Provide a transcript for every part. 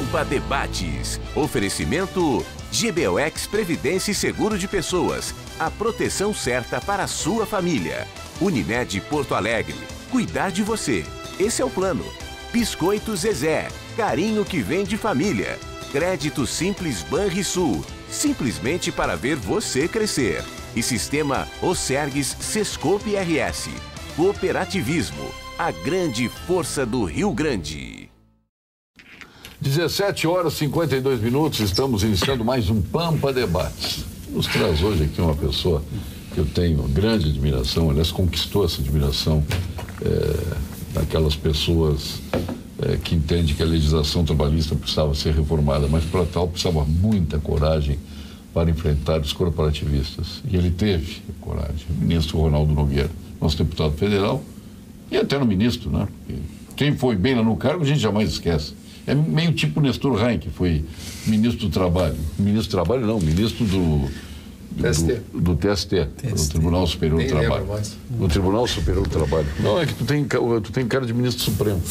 Pampa Debates. Oferecimento GBOX Previdência e Seguro de Pessoas. A proteção certa para a sua família. Unimed Porto Alegre. Cuidar de você. Esse é o plano. Biscoito Zezé. Carinho que vem de família. Crédito Simples Banrisul. Simplesmente para ver você crescer. E Sistema Osergues Sescope RS. Cooperativismo. A grande força do Rio Grande. 17h52, estamos iniciando mais um Pampa Debates. Nos traz hoje aqui uma pessoa que eu tenho grande admiração, aliás, conquistou essa admiração daquelas pessoas que entendem que a legislação trabalhista precisava ser reformada, mas para tal precisava muita coragem para enfrentar os corporativistas. E ele teve coragem. O ministro Ronaldo Nogueira, nosso deputado federal, e até no ministro, né? Quem foi bem lá no cargo, a gente jamais esquece. É meio tipo Nestor Rain, que foi ministro do Trabalho. Ministro do Trabalho, não, ministro do TST, do Tribunal Superior do Trabalho. Do Tribunal Superior do Trabalho. Não, é que tu tem cara de ministro supremo.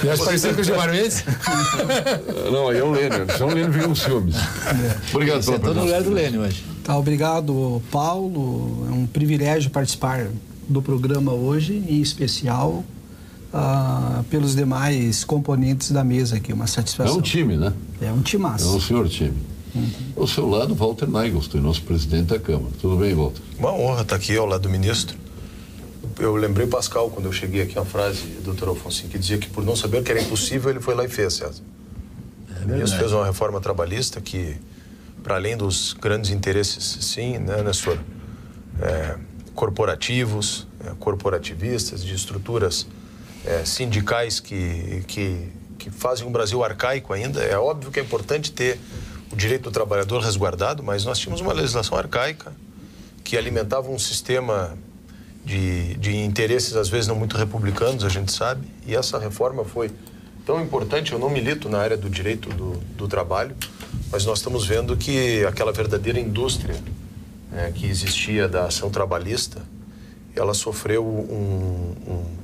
E acho parecido com o Gilmar Mendes? Não, aí é o Lênio. Se é o Lênio, fica um ciúmes. Obrigado pela presença. Estou no lugar do Lênio hoje. Tá, obrigado, Paulo. É um privilégio participar do programa hoje, em especial pelos demais componentes da mesa aqui. Uma satisfação. É um time, né? É um timaço. É um senhor time. Ao seu lado, Walter Nagelstein, nosso presidente da Câmara. Tudo bem, Walter? Uma honra estar aqui ao lado do ministro. Eu lembrei, Pascal, quando eu cheguei aqui, uma frase do Dr. Alfonso, que dizia que por não saber que era impossível, ele foi lá e fez, César. O ministro fez uma reforma trabalhista que, para além dos grandes interesses, sim, né, Nestor? Corporativos, corporativistas, de estruturas sindicais que fazem um Brasil arcaico ainda. É óbvio que é importante ter o direito do trabalhador resguardado, mas nós tínhamos uma legislação arcaica que alimentava um sistema de interesses, às vezes não muito republicanos, a gente sabe, e essa reforma foi tão importante. Eu não milito na área do direito do trabalho, mas nós estamos vendo que aquela verdadeira indústria que existia da ação trabalhista, ela sofreu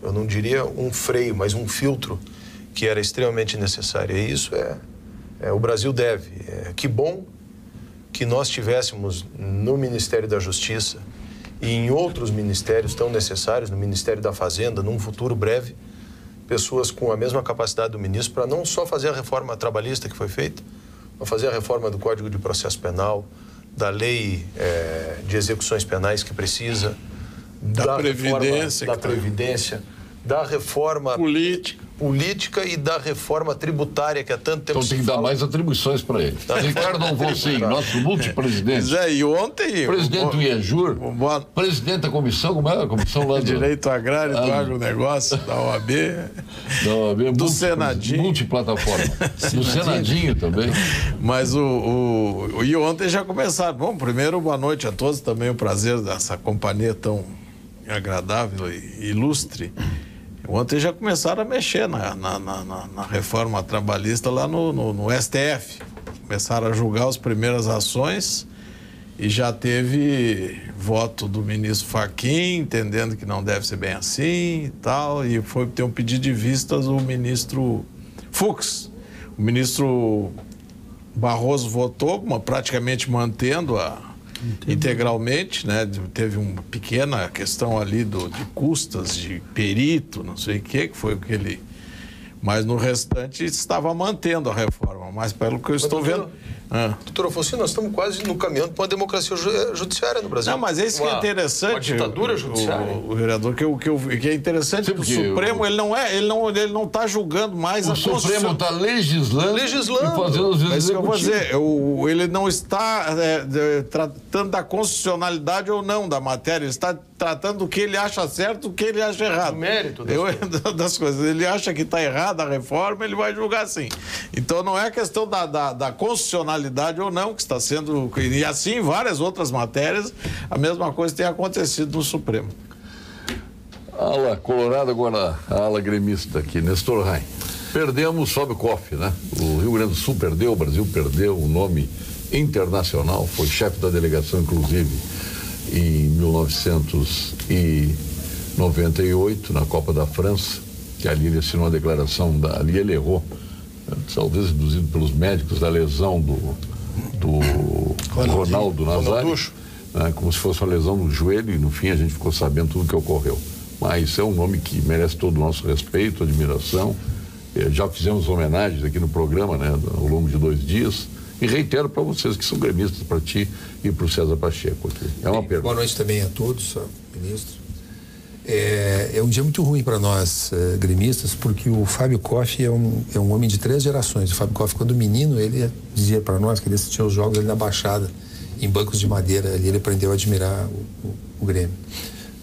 eu não diria um freio, mas um filtro que era extremamente necessário. E isso o Brasil deve. Que bom que nós tivéssemos no Ministério da Justiça e em outros ministérios tão necessários, no Ministério da Fazenda, num futuro breve, pessoas com a mesma capacidade do ministro para não só fazer a reforma trabalhista que foi feita, mas fazer a reforma do Código de Processo Penal, da lei de execuções penais que precisa, da Previdência, da reforma política e da reforma tributária que há tanto tempo então tem que dar mais atribuições para ele. Ricardo Alfonso, nosso multipresidente. E ontem... Presidente do IEJUR, presidente da comissão, como é a comissão lá do... Direito Agrário, do Agronegócio, da OAB, do Senadinho. Multiplataforma. Do Senadinho também. Mas e ontem já começaram. Bom, primeiro, boa noite a todos. Também o prazer dessa companhia tão agradável e ilustre. Ontem já começaram a mexer na reforma trabalhista lá no STF. Começaram a julgar as primeiras ações e já teve voto do ministro Fachin, entendendo que não deve ser bem assim e tal, e foi ter um pedido de vistas do ministro Fux. O ministro Barroso votou, praticamente mantendo integralmente, né? Teve uma pequena questão ali de custas, de perito, não sei o que foi o que ele... Mas no restante estava mantendo a reforma, mas pelo que eu estou vendo... Doutor Alfonso, nós estamos quase no caminho para uma democracia judiciária no Brasil. Não, mas esse que é interessante... Uma ditadura judiciária. O vereador, que é interessante, que o Supremo, ele não está julgando mais a Constituição. O Supremo está legislando. E fazendo as vezes eu vou dizer, ele não está tratando da constitucionalidade ou não da matéria, ele está tratando do que ele acha certo, do que ele acha errado. O mérito das coisas. Ele acha que está errada a reforma, ele vai julgar assim. Então não é questão da constitucionalidade ou não que está sendo... E assim, várias outras matérias, a mesma coisa tem acontecido no Supremo. Ala colorada, agora a ala gremista aqui, Nestor Rain. Perdemos, sobe o cofre, né? O Rio Grande do Sul perdeu, o Brasil perdeu um nome internacional, foi chefe da delegação, inclusive, em 1998, na Copa da França, que ali ele assinou a declaração, ali ele errou, talvez induzido pelos médicos, da lesão do Ronaldo Nazário, né, como se fosse uma lesão no joelho, e no fim a gente ficou sabendo tudo o que ocorreu. Mas é um nome que merece todo o nosso respeito, admiração. Já fizemos homenagens aqui no programa, né, ao longo de 2 dias. E reitero para vocês que são gremistas, para ti e para o César Pacheco aqui. É uma pergunta. Boa noite também a todos, ministro. É um dia muito ruim para nós, gremistas, porque o Fábio Koff é um homem de 3 gerações. O Fábio Koff, quando menino, ele dizia para nós que ele assistia os jogos ali na Baixada, em bancos de madeira. Ali ele aprendeu a admirar o Grêmio.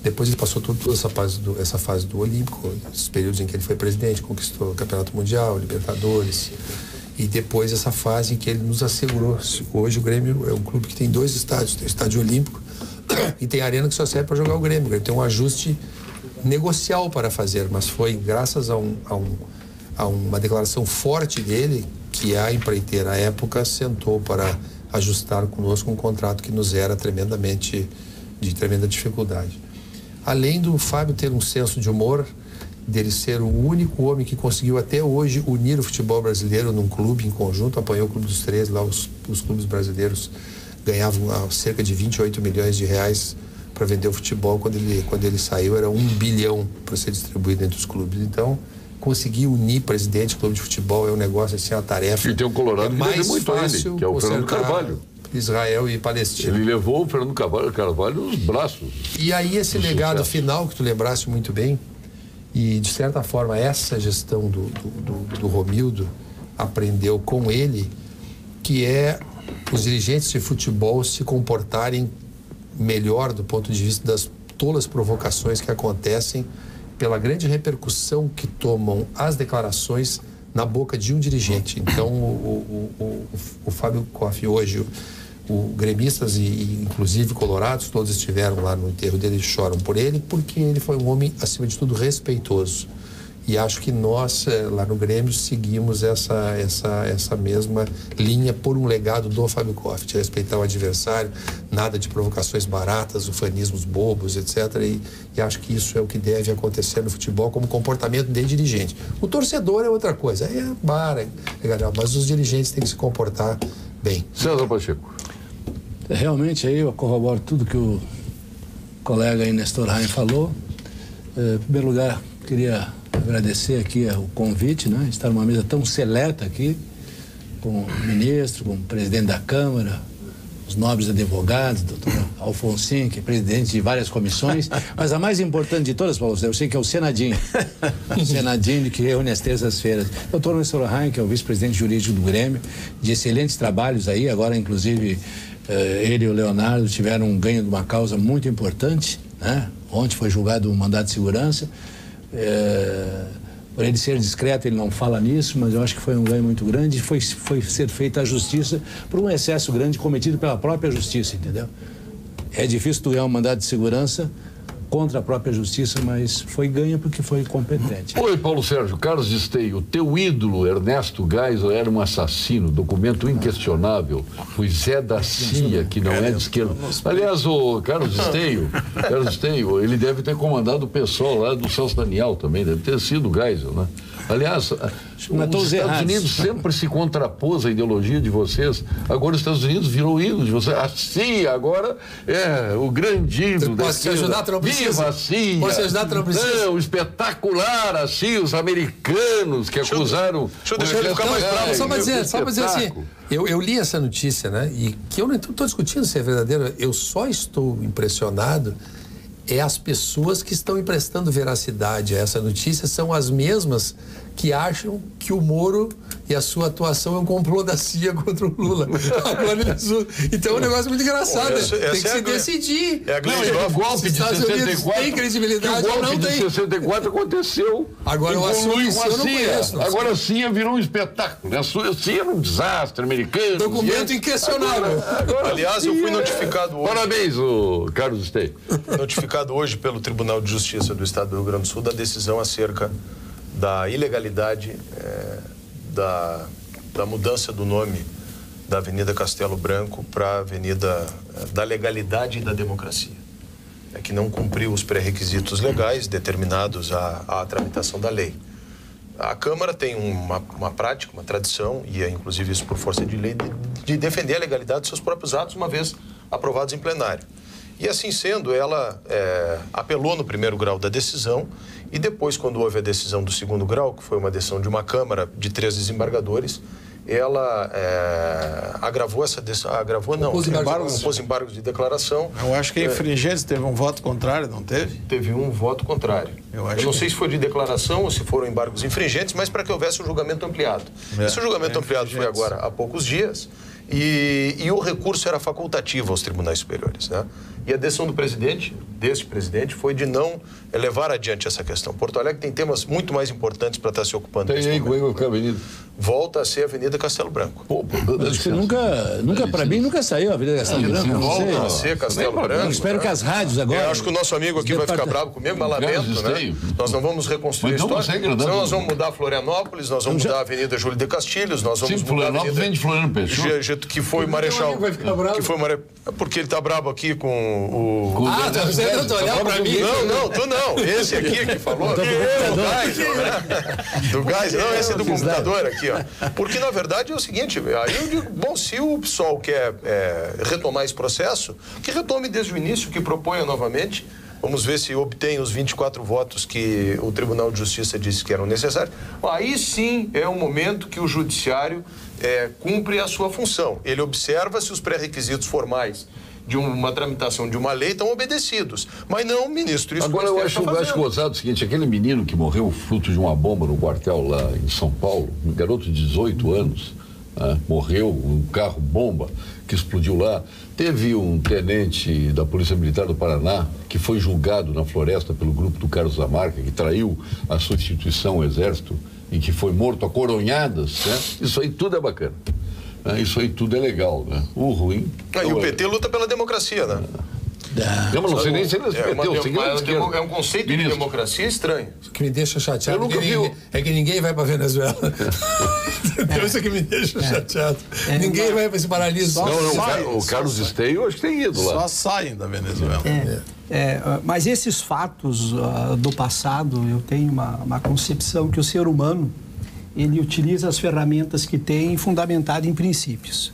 Depois ele passou toda essa fase do Olímpico, esses períodos em que ele foi presidente, conquistou o Campeonato Mundial, Libertadores, e depois essa fase em que ele nos assegurou. Hoje o Grêmio é um clube que tem 2 estádios, tem o Estádio Olímpico e tem a arena que só serve para jogar o Grêmio. O Grêmio tem um ajuste negocial para fazer, mas foi graças a uma declaração forte dele que a empreiteira à época sentou para ajustar conosco um contrato que nos era tremenda dificuldade. Além do Fábio ter um senso de humor, dele ser o único homem que conseguiu até hoje unir o futebol brasileiro num clube em conjunto, apanhou o Clube dos 13, lá os clubes brasileiros ganhavam cerca de 28 milhões de reais para vender o futebol. Quando ele saiu era 1 bilhão para ser distribuído entre os clubes. Então, conseguir unir presidente, clube de futebol é um negócio assim, uma tarefa. E tem um Colorado que deve muito a ele, que é o Fernando Carvalho. Israel e Palestina. Ele levou o Fernando Carvalho nos braços. E aí esse legado final que tu lembraste muito bem, e de certa forma essa gestão do Romildo aprendeu com ele, que é os dirigentes de futebol se comportarem melhor do ponto de vista das tolas provocações que acontecem pela grande repercussão que tomam as declarações na boca de um dirigente. Então o Fábio Koff hoje, o gremistas e inclusive colorados, todos estiveram lá no enterro dele e choram por ele, porque ele foi um homem, acima de tudo, respeitoso. E acho que nós, lá no Grêmio, seguimos essa mesma linha por um legado do Fábio Koff, de respeitar o adversário, nada de provocações baratas, ufanismos bobos, etc. E acho que isso é o que deve acontecer no futebol como comportamento de dirigente. O torcedor é outra coisa, mas os dirigentes têm que se comportar bem. César Pacheco. Realmente, aí eu corroboro tudo que o colega aí, Nestor Raim, falou. Em primeiro lugar, queria agradecer aqui o convite, né? Estar numa mesa tão seleta aqui, com o ministro, com o presidente da Câmara, os nobres advogados, doutor Alfonsinho, que é presidente de várias comissões, mas a mais importante de todas, Paulo, eu sei que é o Senadinho. O Senadinho que reúne às terças-feiras. Doutor Nestor Raim, que é o vice-presidente jurídico do Grêmio, de excelentes trabalhos aí, agora inclusive ele e o Leonardo tiveram um ganho de uma causa muito importante, né? Ontem foi julgado um mandado de segurança. Por ele ser discreto, ele não fala nisso, mas eu acho que foi um ganho muito grande. Foi ser feita a justiça por um excesso grande cometido pela própria justiça, entendeu? É difícil tu ganhar um mandado de segurança contra a própria justiça, mas foi ganho porque foi competente. Oi, Paulo Sérgio, Carlos Esteio, teu ídolo Ernesto Geisel era um assassino, documento inquestionável, foi Zé da CIA, que não é de esquerda. Aliás, o Carlos Esteio, ele deve ter comandado o pessoal lá do Celso Daniel também, deve ter sido o Geisel, né? Aliás, os Estados Unidos sempre se contrapôs à ideologia de vocês. Agora os Estados Unidos virou ídolo de vocês. A CIA agora é o grande ídolo da esquerda. Ajudar, não precisa. Viva a CIA! Posso ajudar, não precisa. Não, espetacular a CIA, os americanos que acusaram... Deixa ele ficar mais bravo. Só para dizer assim, eu li essa notícia, né? E que eu não estou discutindo se é verdadeiro. Eu só estou impressionado as pessoas que estão emprestando veracidade a essa notícia são as mesmas que acham que o Moro e a sua atuação é um complô da CIA contra o Lula. Então é um negócio muito engraçado. Tem que se decidir. O golpe de 64 tem credibilidade ou não tem. 64 aconteceu. Agora o assunto eu não conheço. Agora a CIA virou um espetáculo. A CIA era um desastre americano. Documento inquestionável. Aliás, eu fui notificado hoje. Parabéns, Carlos Esteio. Notificado hoje pelo Tribunal de Justiça do Estado do Rio Grande do Sul da decisão acerca da ilegalidade da mudança do nome da Avenida Castelo Branco para a Avenida da Legalidade e da Democracia. Que não cumpriu os pré-requisitos legais determinados à tramitação da lei. A Câmara tem uma prática, uma tradição, e é inclusive isso por força de lei, de defender a legalidade dos seus próprios atos, uma vez aprovados em plenário. E assim sendo, ela apelou no primeiro grau da decisão e depois, quando houve a decisão do segundo grau, que foi uma decisão de uma Câmara de 3 desembargadores, ela agravou essa decisão. Agravou não, impôs embargos de declaração. Eu acho que é infringente, teve um voto contrário, não teve? Teve um voto contrário. Eu não sei se foi de declaração ou se foram embargos infringentes, mas para que houvesse um julgamento ampliado. Esse julgamento ampliado foi agora há poucos dias e o recurso era facultativo aos tribunais superiores, né? E a decisão do presidente, deste presidente, foi de não levar adiante essa questão. Porto Alegre tem temas muito mais importantes para estar se ocupando. Tem aí, como é que vai ficar a avenida? Volta a ser a Avenida Castelo Branco. Acho que nunca para mim, nunca saiu a Avenida Castelo Branco. Volta a ser Castelo Branco. Eu espero que as rádios agora... Eu acho que o nosso amigo aqui vai ficar bravo comigo, mas lamento, né? Nós não vamos reconstruir a história. Senão nós vamos mudar Florianópolis, nós vamos mudar a Avenida Júlio de Castilhos, nós vamos mudar a Avenida... Vem de Floriano Pessoa. Que foi Marechal... Que foi porque ele está bravo aqui com o... você tentou olhar para mim. Não, tu não. Esse aqui que falou. Do gás, não, esse é do computador aqui, ó. Porque, na verdade, é o seguinte, aí eu digo, bom, se o PSOL quer retomar esse processo, que retome desde o início, que proponha novamente. Vamos ver se obtém os 24 votos que o Tribunal de Justiça disse que eram necessários. Aí sim é o momento que o Judiciário cumpre a sua função. Ele observa se os pré-requisitos formais de uma tramitação de uma lei estão obedecidos. Mas não, ministro, isso agora eu acho gozado o seguinte, aquele menino que morreu fruto de uma bomba no quartel lá em São Paulo, um garoto de 18 anos, morreu, um carro bomba que explodiu lá. Teve um tenente da Polícia Militar do Paraná que foi julgado na floresta pelo grupo do Carlos Lamarca, que traiu a sua instituição, o Exército, e que foi morto a coronhadas, né? Isso aí tudo é bacana. Isso aí tudo é legal, né? O ruim... E o PT luta pela democracia, né? Eu não sei nem se ele é um conceito de democracia estranho. O que me deixa chateado é que ninguém vai para a Venezuela. Isso que me deixa chateado. Ninguém vai para esse paraíso. O Carlos Esteio acho que tem ido lá. Só saem da Venezuela. Mas esses fatos do passado, eu tenho uma concepção que o ser humano ele utiliza as ferramentas que tem fundamentado em princípios.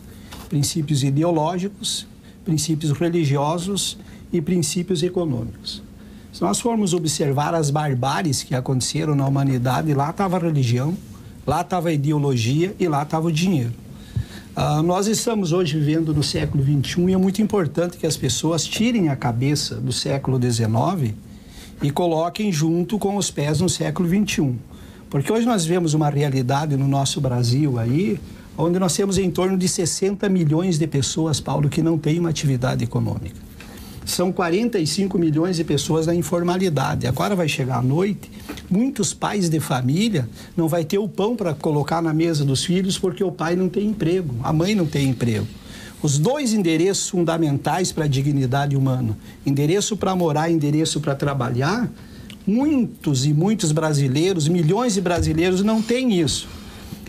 Princípios ideológicos, princípios religiosos e princípios econômicos. Se nós formos observar as barbáries que aconteceram na humanidade, lá estava a religião, lá estava a ideologia e lá estava o dinheiro. Nós estamos hoje vivendo no século XXI e é muito importante que as pessoas tirem a cabeça do século XIX e coloquem junto com os pés no século XXI. Porque hoje nós vemos uma realidade no nosso Brasil aí, onde nós temos em torno de 60 milhões de pessoas, Paulo, que não têm uma atividade econômica. São 45 milhões de pessoas na informalidade. Agora vai chegar à noite, muitos pais de família não vai ter o pão para colocar na mesa dos filhos porque o pai não tem emprego, a mãe não tem emprego. Os dois endereços fundamentais para a dignidade humana, endereço para morar, endereço para trabalhar, muitos e muitos brasileiros, milhões de brasileiros não têm isso.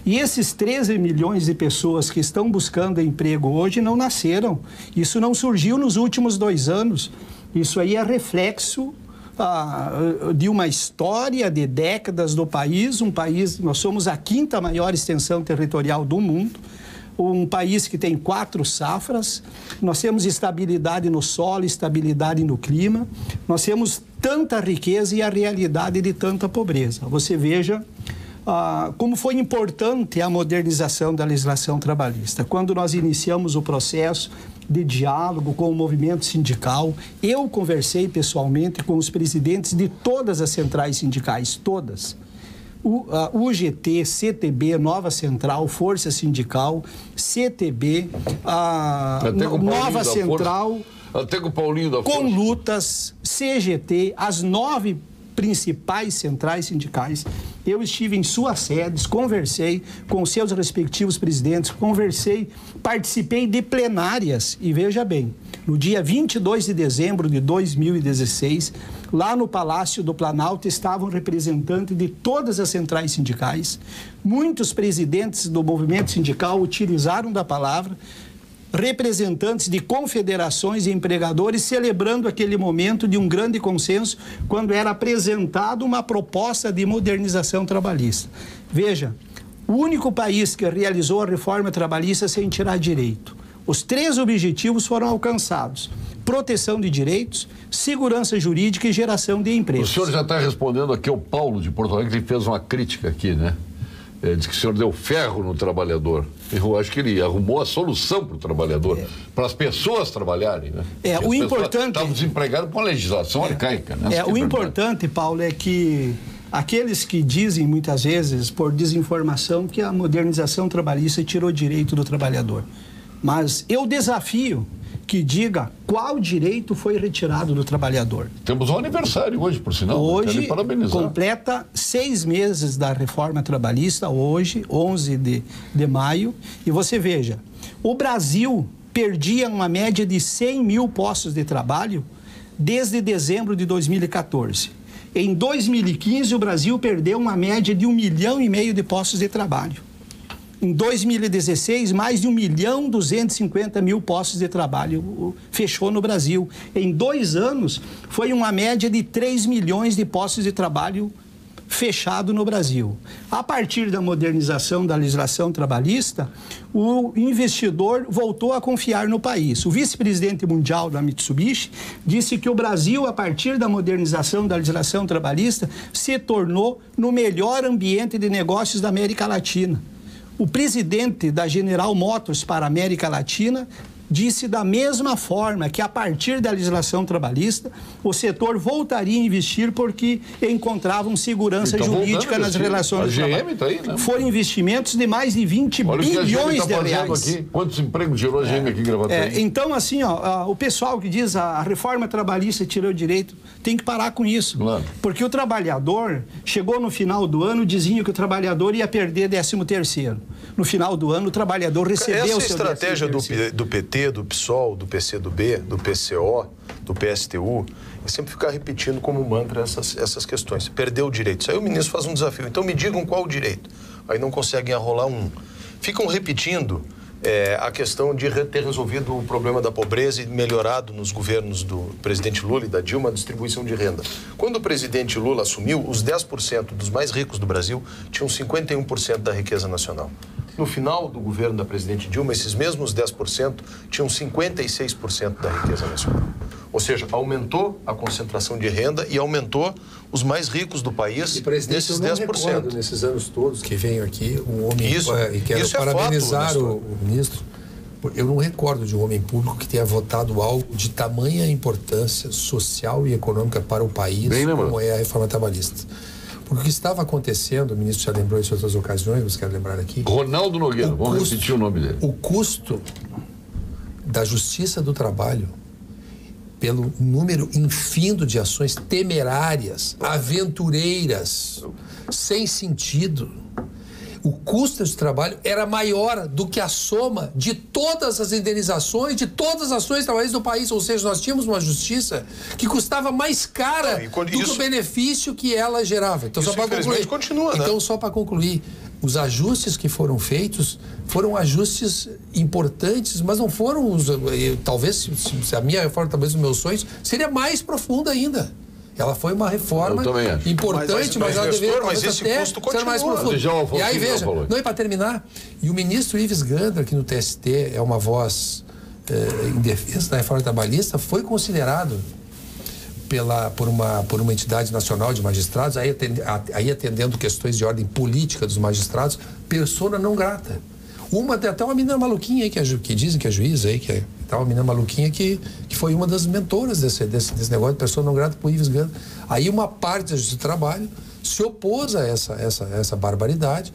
E esses 13 milhões de pessoas que estão buscando emprego hoje não nasceram. Isso não surgiu nos últimos 2 anos. Isso aí é reflexo de uma história de décadas do país. Nós somos a 5ª maior extensão territorial do mundo. Um país que tem 4 safras, nós temos estabilidade no solo, estabilidade no clima, nós temos tanta riqueza e a realidade de tanta pobreza. Você veja como foi importante a modernização da legislação trabalhista. Quando nós iniciamos o processo de diálogo com o movimento sindical, eu conversei pessoalmente com os presidentes de todas as centrais sindicais, todas. UGT, CTB, Nova Central, Força Sindical, CTB, Nova Central, até com o Paulinho da Força, com lutas, CGT, as 9 principais centrais sindicais. Eu estive em suas sedes, conversei com os seus respectivos presidentes, participei de plenárias e veja bem, no dia 22 de dezembro de 2016, lá no Palácio do Planalto estavam representantes de todas as centrais sindicais. Muitos presidentes do movimento sindical utilizaram da palavra. representantes de confederações e empregadores celebrando aquele momento de um grande consenso quando era apresentada uma proposta de modernização trabalhista. Veja, o único país que realizou a reforma trabalhista sem tirar direito. Os 3 objetivos foram alcançados: proteção de direitos, segurança jurídica e geração de empregos. O senhor já está respondendo aqui ao Paulo de Porto Alegre, que fez uma crítica aqui, né? Diz que o senhor deu ferro no trabalhador. Eu acho que ele arrumou a solução para o trabalhador, para as pessoas trabalharem, né? O importante... Estavam desempregados com a legislação arcaica, né? O importante, Paulo, é que aqueles que dizem muitas vezes, por desinformação, que a modernização trabalhista tirou direito do trabalhador. Mas eu desafio que diga qual direito foi retirado do trabalhador. Temos um aniversário hoje, por sinal. Hoje completa 6 meses da reforma trabalhista, hoje, 11 de maio. E você veja, o Brasil perdia uma média de 100 mil postos de trabalho desde dezembro de 2014. Em 2015, o Brasil perdeu uma média de 1,5 milhão de postos de trabalho. Em 2016, mais de 1.250.000 postos de trabalho fechou no Brasil. Em 2 anos, foi uma média de 3 milhões de postos de trabalho fechado no Brasil. A partir da modernização da legislação trabalhista, o investidor voltou a confiar no país. O vice-presidente mundial da Mitsubishi disse que o Brasil, a partir da modernização da legislação trabalhista, se tornou no melhor ambiente de negócios da América Latina. O presidente da General Motors para a América Latina disse da mesma forma que, a partir da legislação trabalhista, o setor voltaria a investir porque encontravam segurança jurídica nas relações de trabalho. Tá aí, né? Foram investimentos de mais de 20 bilhões de reais. Aqui. Quantos empregos gerou a GM aqui em Gravataí? Então, assim, o pessoal que diz a reforma trabalhista tirou o direito, tem que parar com isso. Claro. Porque o trabalhador chegou no final do ano, diziam que o trabalhador ia perder 13º. No final do ano, o trabalhador recebeu o seu 13º. Essa estratégia do PT, do PSOL, do PCdoB, do PCO, do PSTU, é sempre ficar repetindo como mantra essas questões. Perdeu o direito. Aí o ministro faz um desafio. Então me digam qual o direito. Aí não conseguem arrolar um. Ficam repetindo a questão de ter resolvido o problema da pobreza e melhorado nos governos do presidente Lula e da Dilma a distribuição de renda. Quando o presidente Lula assumiu, os 10% dos mais ricos do Brasil tinham 51% da riqueza nacional. No final do governo da presidente Dilma, esses mesmos 10% tinham 56% da riqueza nacional. Ou seja, aumentou a concentração de renda e aumentou os mais ricos do país nesses 10%. Nesses anos todos que venho aqui, um homem... E quero isso parabenizar fato, o ministro. Eu não recordo de um homem público que tenha votado algo de tamanha importância social e econômica para o país, como é a reforma trabalhista. Porque o que estava acontecendo, o ministro já lembrou isso em outras ocasiões, mas quero lembrar aqui... Ronaldo Nogueira, vamos repetir o nome dele. O custo da Justiça do Trabalho, pelo número infindo de ações temerárias, aventureiras, sem sentido, o custo de trabalho era maior do que a soma de todas as indenizações, de todas as ações trabalhistas do país. Ou seja, nós tínhamos uma justiça que custava mais cara do que o benefício que ela gerava. Então, só para concluir, continua, né? Então, só para concluir, os ajustes que foram feitos foram ajustes importantes, mas não foram talvez, se a minha reforma, talvez os meus sonhos, seria mais profunda ainda. Ela foi uma reforma importante, mas ela deveria ser mais profunda. E aí, veja, não é para terminar, e o ministro Ives Gandra, que no TST é uma voz em defesa da reforma trabalhista, foi considerado por uma entidade nacional de magistrados, aí atendendo questões de ordem política dos magistrados, persona não grata. Até uma menina maluquinha aí, que dizem que é juiz aí, que é uma menina maluquinha que foi uma das mentoras desse negócio de persona não grata por Ives Gandra. Aí uma parte da Justiça do Trabalho se opôs a essa barbaridade,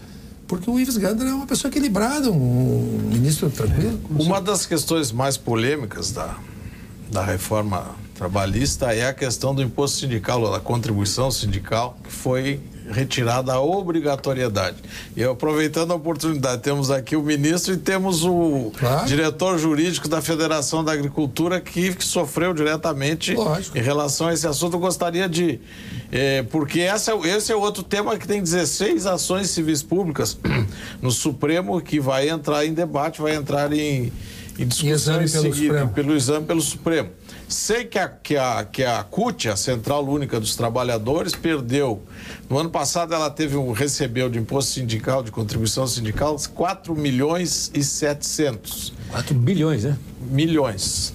porque o Ives Gandra é uma pessoa equilibrada, um ministro tranquilo. Uma das questões mais polêmicas da reforma trabalhista é a questão do imposto sindical, da contribuição sindical, que foi retirada a obrigatoriedade. E aproveitando a oportunidade, temos aqui o ministro e temos o diretor jurídico da Federação da Agricultura que sofreu diretamente em relação a esse assunto. Eu gostaria de... porque esse é outro tema que tem 16 ações civis públicas no Supremo que vai entrar em debate, vai entrar em em discussão em pelo seguida, Supremo. pelo exame pelo Supremo. Sei que a CUT, a Central Única dos Trabalhadores, perdeu. No ano passado ela recebeu de imposto sindical, de contribuição sindical, 4 milhões e 700. 4 bilhões, né? Milhões.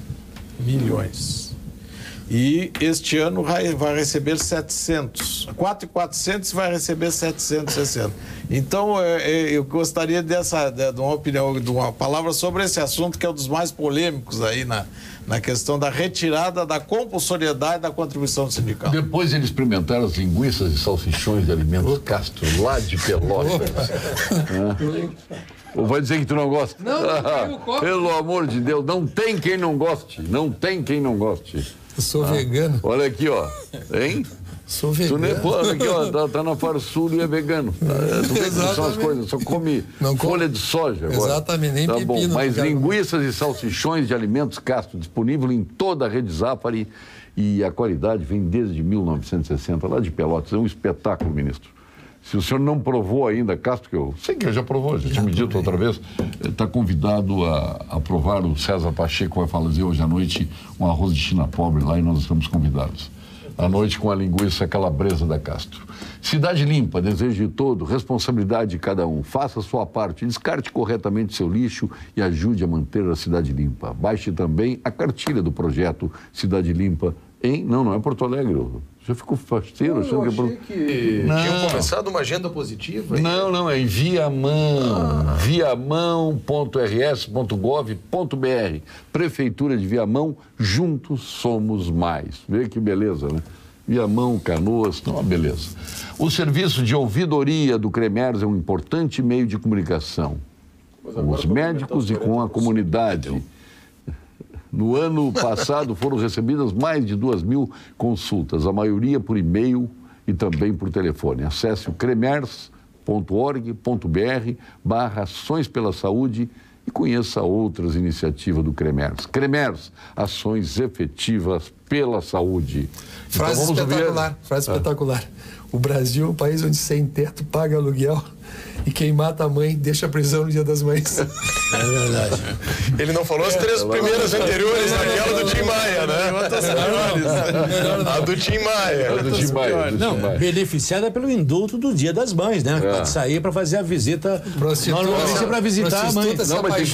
E este ano vai receber 700. 4.400 vai receber 760. Então, eu gostaria de uma opinião, de uma palavra sobre esse assunto, que é um dos mais polêmicos aí na questão da retirada da compulsoriedade da contribuição sindical. Depois eles experimentaram as linguiças e salsichões de alimentos Castro, lá de Pelotas. Ou vai dizer que tu não gosta? Não, pelo amor de Deus, não tem quem não goste. Não tem quem não goste. Eu sou vegano. Olha aqui, ó. Hein? Sou vegano. Olha aqui, ó. Tá na Farsul e é vegano. Tu vê que são as coisas. Só come folha de soja agora. Exatamente, nem pepino. Bom. Mas linguiças e salsichões de alimentos Castro, disponível em toda a rede Zafari, e a qualidade vem desde 1960, lá de Pelotas. É um espetáculo, ministro. Se o senhor não provou ainda, Castro, que eu sei que já provou, já tinha me dito outra vez, está convidado a provar. O César Pacheco vai fazer hoje à noite um arroz de China pobre lá, e nós estamos convidados. À noite com a linguiça calabresa da Castro. Cidade limpa, desejo de todo, responsabilidade de cada um. Faça a sua parte, descarte corretamente seu lixo e ajude a manter a cidade limpa. Baixe também a cartilha do projeto Cidade Limpa em... Não é Porto Alegre. Já ficou fasteiro. Eu achei que tinham começado uma agenda positiva. Não, é em Viamão. Viamão.rs.gov.br. Prefeitura de Viamão, juntos somos mais. Vê que beleza, né? Viamão, Canoas, uma beleza. O serviço de ouvidoria do CREMERS é um importante meio de comunicação com os médicos e com a comunidade. No ano passado foram recebidas mais de 2.000 consultas, a maioria por e-mail e também por telefone. Acesse o cremers.org.br/ações pela saúde e conheça outras iniciativas do CREMERS. CREMERS, ações efetivas pela saúde. Frase então, espetacular, frase espetacular. O Brasil é um país onde sem teto paga aluguel e quem mata a mãe deixa a prisão no Dia das Mães. É verdade. Ele não falou as 3 primeiras anteriores, aquela do Tim Maia, né? A do Tim Maia. Não, beneficiada pelo indulto do Dia das Mães, né? Pode sair para fazer a visita. Normalmente para visitar a mãe. Não, mas tem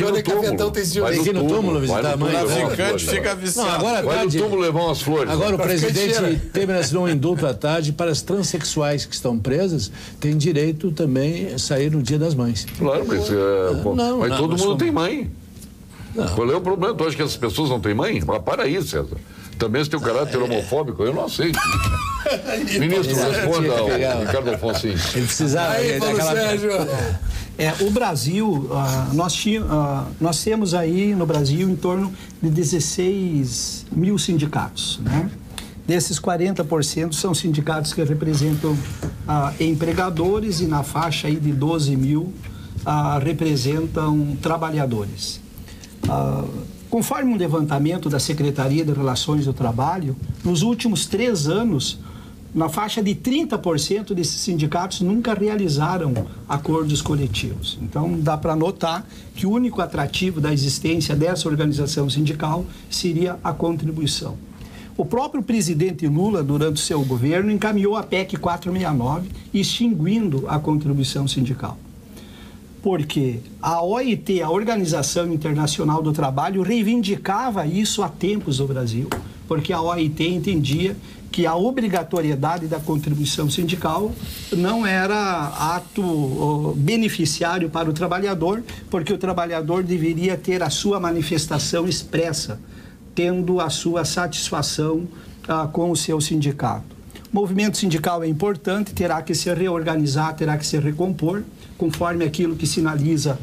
que ir no túmulo visitar a mãe. O traficante fica viciado. Não, agora vai no túmulo levar umas flores. Agora o presidente assinou um indulto à tarde para as transexuais que estão presas, tem direito também a sair no Dia das Mães. Claro, mas todo mundo tem mãe. Não. Qual é o problema? Tu acha que essas pessoas não têm mãe? Mas para aí, César. Também se tem um caráter homofóbico, eu não aceito. Ministro, responda ao Ricardo Alfonso. Ele precisava. Sérgio. O Brasil, nós temos aí no Brasil em torno de 16 mil sindicatos, né? Desses 40% são sindicatos que representam empregadores e na faixa aí de 12 mil representam trabalhadores. Conforme um levantamento da Secretaria de Relações do Trabalho, nos últimos 3 anos, na faixa de 30% desses sindicatos nunca realizaram acordos coletivos. Então, dá para notar que o único atrativo da existência dessa organização sindical seria a contribuição. O próprio presidente Lula, durante o seu governo, encaminhou a PEC 469, extinguindo a contribuição sindical. Porque a OIT, a Organização Internacional do Trabalho, reivindicava isso há tempos no Brasil, porque a OIT entendia que a obrigatoriedade da contribuição sindical não era ato beneficiário para o trabalhador, porque o trabalhador deveria ter a sua manifestação expressa, tendo a sua satisfação com o seu sindicato. O movimento sindical é importante, terá que se reorganizar, terá que se recompor, conforme aquilo que sinaliza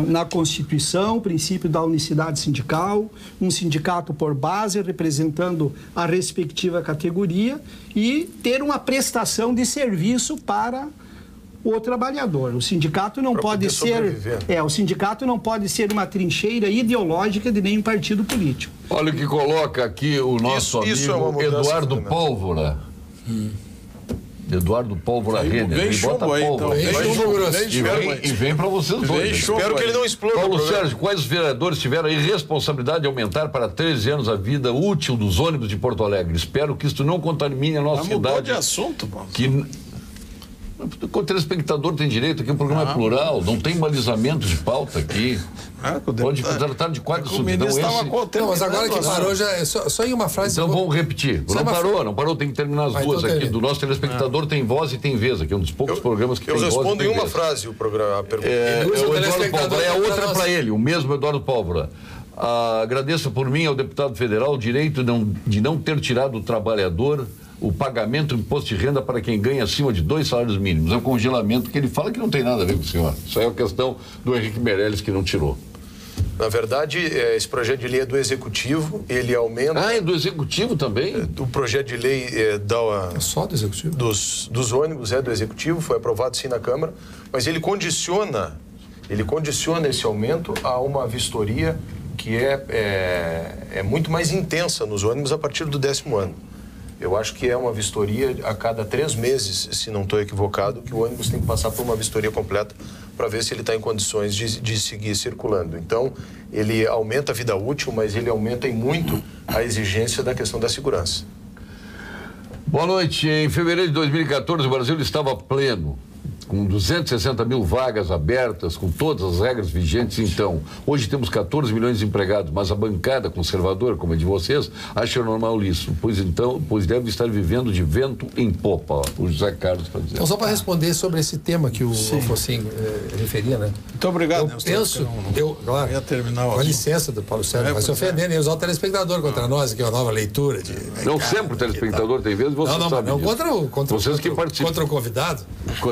na Constituição, o princípio da unicidade sindical, um sindicato por base representando a respectiva categoria e ter uma prestação de serviço para o trabalhador. O sindicato não pode ser o sindicato não pode ser uma trincheira ideológica de nenhum partido político. Olha o que coloca aqui o nosso amigo Eduardo Pólvora. Eduardo Pólvora Renner. Vem chumbo aí, então. E vem para vocês dois. Espero que ele não exploda. Paulo Sérgio, quais os vereadores tiveram a irresponsabilidade de aumentar para 13 anos a vida útil dos ônibus de Porto Alegre? Espero que isto não contamine a nossa cidade. Mudou de assunto, Paulo. O telespectador tem direito, aqui o programa é plural, não tem balizamento de pauta aqui. Pode tratar de quadro subidão esse. Não, mas agora que parou, já é só em uma frase. Então vamos repetir. Não parou, tem que terminar as duas aqui. Do nosso telespectador tem voz e tem vez aqui, um dos poucos programas que tem voz. Eu respondo em uma frase o programa, a pergunta. O Eduardo Pólvora, é a outra para ele, o mesmo Eduardo Pólvora. Agradeço por mim ao deputado federal o direito de não ter tirado do trabalhador o pagamento do imposto de renda para quem ganha acima de 2 salários mínimos. É um congelamento que ele fala que não tem nada a ver com o senhor. Isso aí é a questão do Henrique Meirelles que não tirou. Na verdade, esse projeto de lei é do Executivo, ele aumenta... Ah, é do Executivo também? O projeto de lei é só do Executivo? Dos ônibus é do Executivo, foi aprovado sim na Câmara, mas ele condiciona esse aumento a uma vistoria que é muito mais intensa nos ônibus a partir do 10º ano. Eu acho que é uma vistoria a cada 3 meses, se não estou equivocado, que o ônibus tem que passar por uma vistoria completa para ver se ele está em condições de seguir circulando. Então, ele aumenta a vida útil, mas ele aumenta em muito a exigência da questão da segurança. Boa noite. Em fevereiro de 2014, o Brasil estava pleno, com 260 mil vagas abertas, com todas as regras vigentes. Então, hoje temos 14 milhões de empregados, mas a bancada conservadora, como a de vocês, acha normal isso, pois deve estar vivendo de vento em popa, o José Carlos está dizendo. Então, só para responder sobre esse tema que o Alfonsinho referia, né? Muito obrigado. Claro, ia terminar com a licença do Paulo Sérgio, vai se ofendendo e usar o telespectador contra nós, que é uma nova leitura. Não, sempre o telespectador tem vezes, você sabe não contra vocês que participam. Contra o convidado.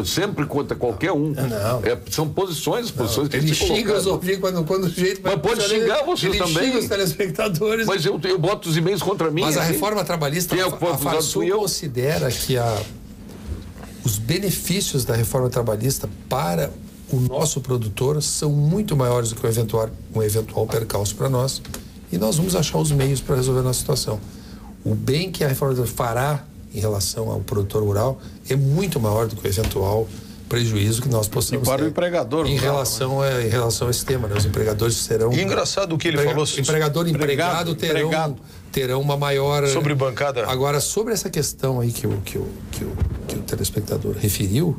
Sempre contra qualquer um. Não. São posições que ele xinga os ouvintes quando o jeito vai. Mas pode xingar vocês também. Ele xinga os telespectadores. Mas eu boto os e-mails contra mim. Mas a reforma trabalhista, a Farsul considera que os benefícios da reforma trabalhista para o nosso produtor são muito maiores do que um eventual percalço para nós. E nós vamos achar os meios para resolver a nossa situação. O bem que a reforma fará em relação ao produtor rural é muito maior do que o eventual prejuízo que nós possamos ter. E para o empregador em relação a esse tema, né? Os empregadores serão... E engraçado o que ele falou... Empregador e empregado terão uma maior... Sobre bancada... Agora, sobre essa questão aí que o telespectador referiu,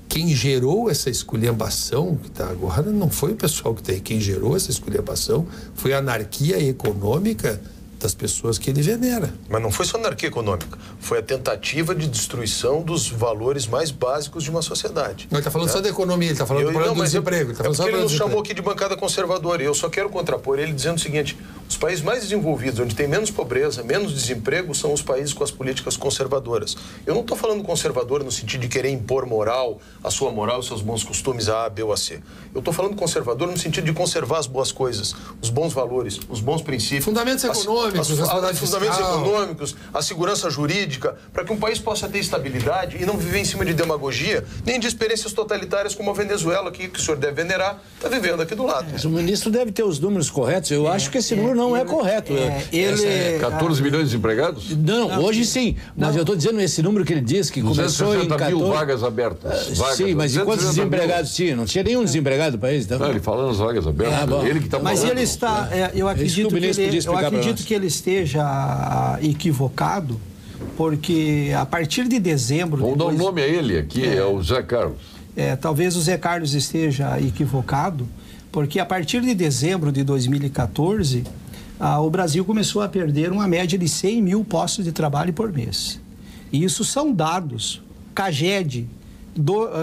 quem gerou essa esculhambação que está agora não foi o pessoal que tem. Quem gerou essa esculhambação foi a anarquia econômica das pessoas que ele venera. Mas não foi só anarquia econômica, foi a tentativa de destruição dos valores mais básicos de uma sociedade. Não, ele está falando só da economia, ele está falando do desemprego. Ele nos chamou aqui de bancada conservadora, e eu só quero contrapor ele dizendo o seguinte: os países mais desenvolvidos, onde tem menos pobreza, menos desemprego, são os países com as políticas conservadoras. Eu não estou falando conservador no sentido de querer impor moral, a sua moral, os seus bons costumes a B ou a C. Eu estou falando conservador no sentido de conservar as boas coisas, os bons valores, os bons princípios. Fundamentos econômicos. Fundamentos econômicos, a segurança jurídica, para que um país possa ter estabilidade e não viver em cima de demagogia, nem de experiências totalitárias como a Venezuela, que o senhor deve venerar, está vivendo aqui do lado. Mas o ministro deve ter os números corretos. Eu acho que esse número não é correto. 14 milhões de empregados? Não, hoje sim. Mas eu estou dizendo esse número que ele diz que começou em 14... mil vagas abertas. Sim, mas e quantos desempregados tinha? Não tinha nenhum desempregado no país? Então... Não, ele falando nas vagas abertas. Ele que está falando. Mas ele está... eu acredito que ele esteja equivocado, porque a partir de dezembro... Vamos dar um nome a ele aqui, é o Zé Carlos. Talvez o Zé Carlos esteja equivocado, porque a partir de dezembro de 2014, o Brasil começou a perder uma média de 100 mil postos de trabalho por mês. E isso são dados. CAGED,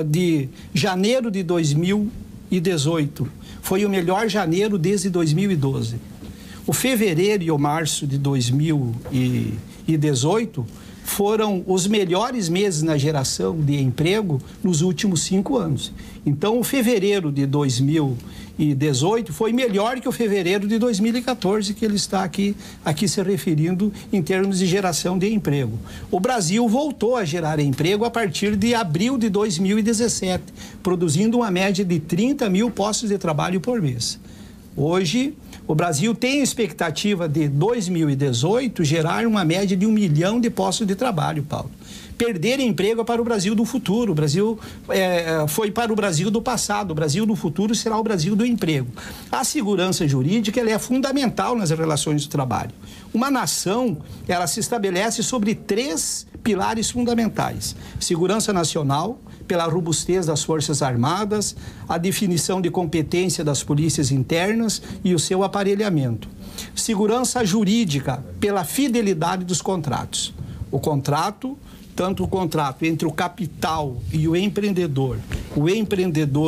de janeiro de 2018, foi o melhor janeiro desde 2012. O fevereiro e o março de 2018 foram os melhores meses na geração de emprego nos últimos 5 anos. Então, o fevereiro de 2018 foi melhor que o fevereiro de 2014, que ele está aqui se referindo em termos de geração de emprego. O Brasil voltou a gerar emprego a partir de abril de 2017, produzindo uma média de 30 mil postos de trabalho por mês. Hoje, o Brasil tem a expectativa de 2018 gerar uma média de 1 milhão de postos de trabalho, Paulo. perder emprego é para o Brasil do futuro. O Brasil foi para o Brasil do passado. O Brasil do futuro será o Brasil do emprego. A segurança jurídica ela é fundamental nas relações de trabalho. Uma nação, ela se estabelece sobre 3 pilares fundamentais: segurança nacional, pela robustez das Forças Armadas, a definição de competência das polícias internas e o seu aparelhamento. Segurança jurídica, pela fidelidade dos contratos. O contrato, tanto o contrato entre o capital e o empreendedor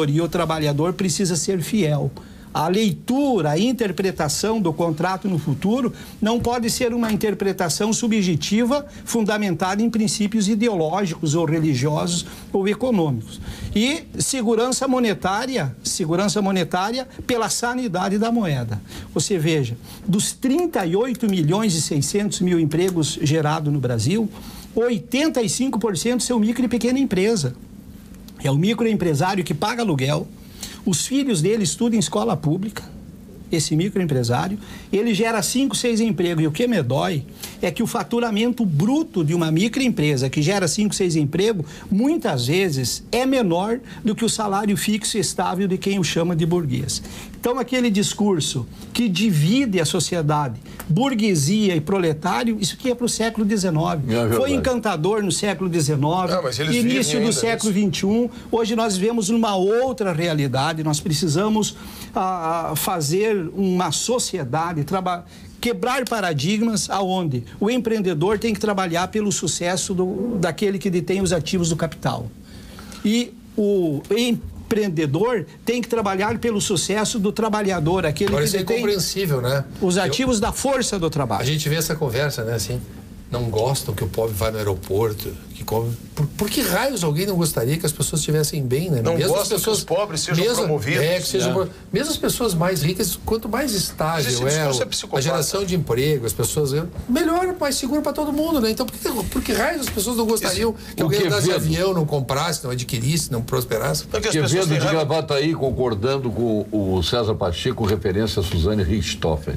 e o trabalhador precisa ser fiel. A leitura, a interpretação do contrato no futuro não pode ser uma interpretação subjetiva fundamentada em princípios ideológicos ou religiosos ou econômicos. E segurança monetária pela sanidade da moeda. Você veja, dos 38 milhões e 600 mil empregos gerados no Brasil, 85% são micro e pequena empresa. É o microempresário que paga aluguel. Os filhos dele estudam em escola pública, esse microempresário, ele gera 5, 6 empregos. E o que me dói é que o faturamento bruto de uma microempresa que gera 5, 6 empregos, muitas vezes é menor do que o salário fixo e estável de quem o chama de burguês. Então, aquele discurso que divide a sociedade, burguesia e proletário, isso aqui é para o século XIX. Foi encantador no século XIX, início do século XXI. Hoje nós vivemos numa outra realidade. Nós precisamos fazer uma sociedade, quebrar paradigmas aonde o empreendedor tem que trabalhar pelo sucesso daquele que detém os ativos do capital. E o empreendedor tem que trabalhar pelo sucesso do trabalhador, aquele que detém incompreensível, né? Os ativos da força do trabalho. A gente vê essa conversa, né, assim, não gostam que o pobre vá no aeroporto, que come... Por que raios alguém não gostaria que as pessoas estivessem bem, né? Não mesmo gosta que os pobres sejam promovidos. Mesmo as pessoas mais ricas, quanto mais estável a geração de emprego, as pessoas... Melhor, mais seguro para todo mundo, né? Então, por que raios as pessoas não gostariam que alguém andasse de avião, não comprasse, não adquirisse, não prosperasse? Quevedo de Gravataí concordando com o César Pacheco, referência a Suzane Richthofen.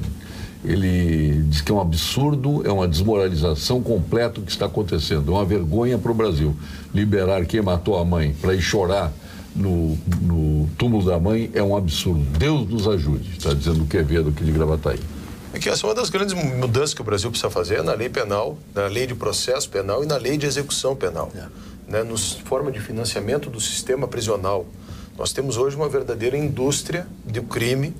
Ele diz que é um absurdo, é uma desmoralização completa o que está acontecendo. É uma vergonha para o Brasil. Liberar quem matou a mãe para ir chorar no túmulo da mãe é um absurdo. Deus nos ajude, está dizendo o Quevedo aqui de Gravataí. É que essa é uma das grandes mudanças que o Brasil precisa fazer na lei penal, na lei de processo penal e na lei de execução penal. Né? Nos forma de financiamento do sistema prisional. Nós temos hoje uma verdadeira indústria do crime,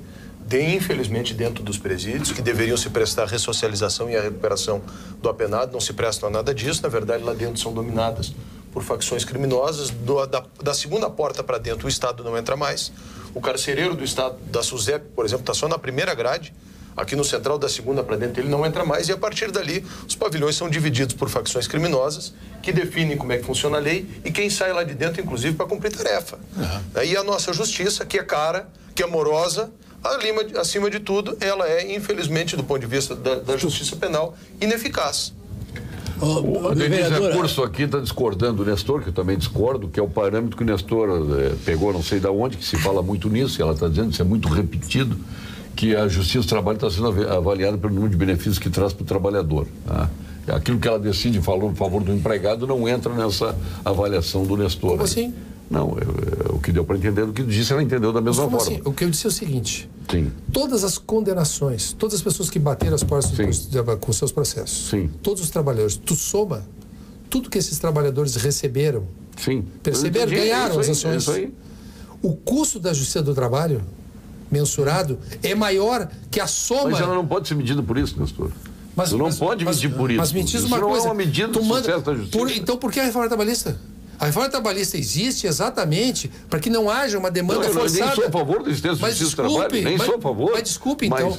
infelizmente, dentro dos presídios, que deveriam se prestar à ressocialização e à recuperação do apenado, não se prestam a nada disso. Na verdade, lá dentro são dominadas por facções criminosas. Da segunda porta para dentro, o Estado não entra mais. O carcereiro do Estado, da SUSEP, por exemplo, está só na primeira grade. Aqui no central, da segunda para dentro, ele não entra mais. E, a partir dali, os pavilhões são divididos por facções criminosas que definem como é que funciona a lei e quem sai lá de dentro, inclusive, para cumprir tarefa. E a nossa justiça, que é cara, que é morosa, acima de tudo, ela é, infelizmente, do ponto de vista da justiça penal, ineficaz. O Denise Recurso aqui está discordando do Nestor, que eu também discordo, que é o parâmetro que o Nestor pegou, não sei de onde, que se fala muito nisso, e ela está dizendo, isso é muito repetido, que a justiça do trabalho está sendo avaliada pelo número de benefícios que traz para o trabalhador. Tá? Aquilo que ela decide em favor do empregado não entra nessa avaliação do Nestor. Como assim? Não, o que deu para entender do que disse, ela entendeu da mesma forma. Assim? O que eu disse é o seguinte: sim. Todas as condenações, todas as pessoas que bateram as portas com seus processos, sim. Todos os trabalhadores, tu soma tudo que esses trabalhadores receberam, sim. Perceberam, ganharam as ações. Isso aí. O custo da justiça do trabalho, mensurado, é maior que a soma. Mas ela não pode ser medida por isso, Nestor. Tu não pode medir por isso. Mas me diz uma coisa. coisa. Não é uma medida do sucesso da justiça. Então, por que a reforma trabalhista? A reforma trabalhista existe exatamente para que não haja uma demanda forçada. Eu nem sou a favor do sistema de justiça do trabalho, nem sou a favor. Mas desculpe, então...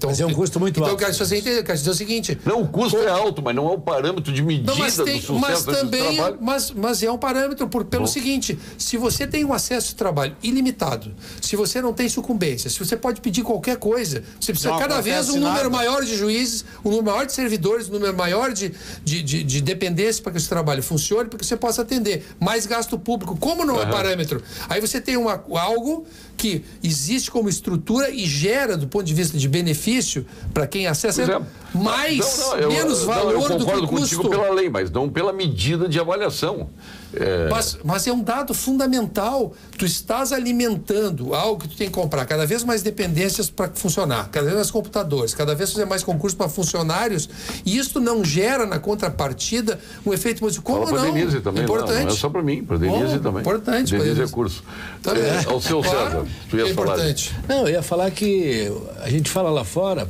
Mas é um custo muito alto. Então eu quero dizer o seguinte... Não, o custo é alto, mas não é o parâmetro de medida do sucesso da justiça do trabalho. Mas é um parâmetro pelo seguinte, se você tem um acesso ao trabalho ilimitado, se você não tem sucumbência, se você pode pedir qualquer coisa, você precisa cada vez um número maior de juízes, um número maior de servidores, um número maior de dependência para que esse trabalho funcione, para que você possa atender. Mais gasto público, como não é parâmetro? Aí você tem algo que existe como estrutura e gera, do ponto de vista de benefício, para quem acessa. mais, menos valor do que o custo. Eu concordo contigo pela lei, mas não pela medida de avaliação. Mas é um dado fundamental. Tu estás alimentando algo que tu tem que comprar cada vez mais dependências para funcionar, cada vez mais computadores, cada vez fazer mais concursos para funcionários, e isso não gera na contrapartida um efeito positivo. Como não? Para Denise também, importante. Não é só para mim, para Denise também. Importante. Denise é curso. Ao seu César, tu ia falar. Não, eu ia falar que a gente fala lá fora,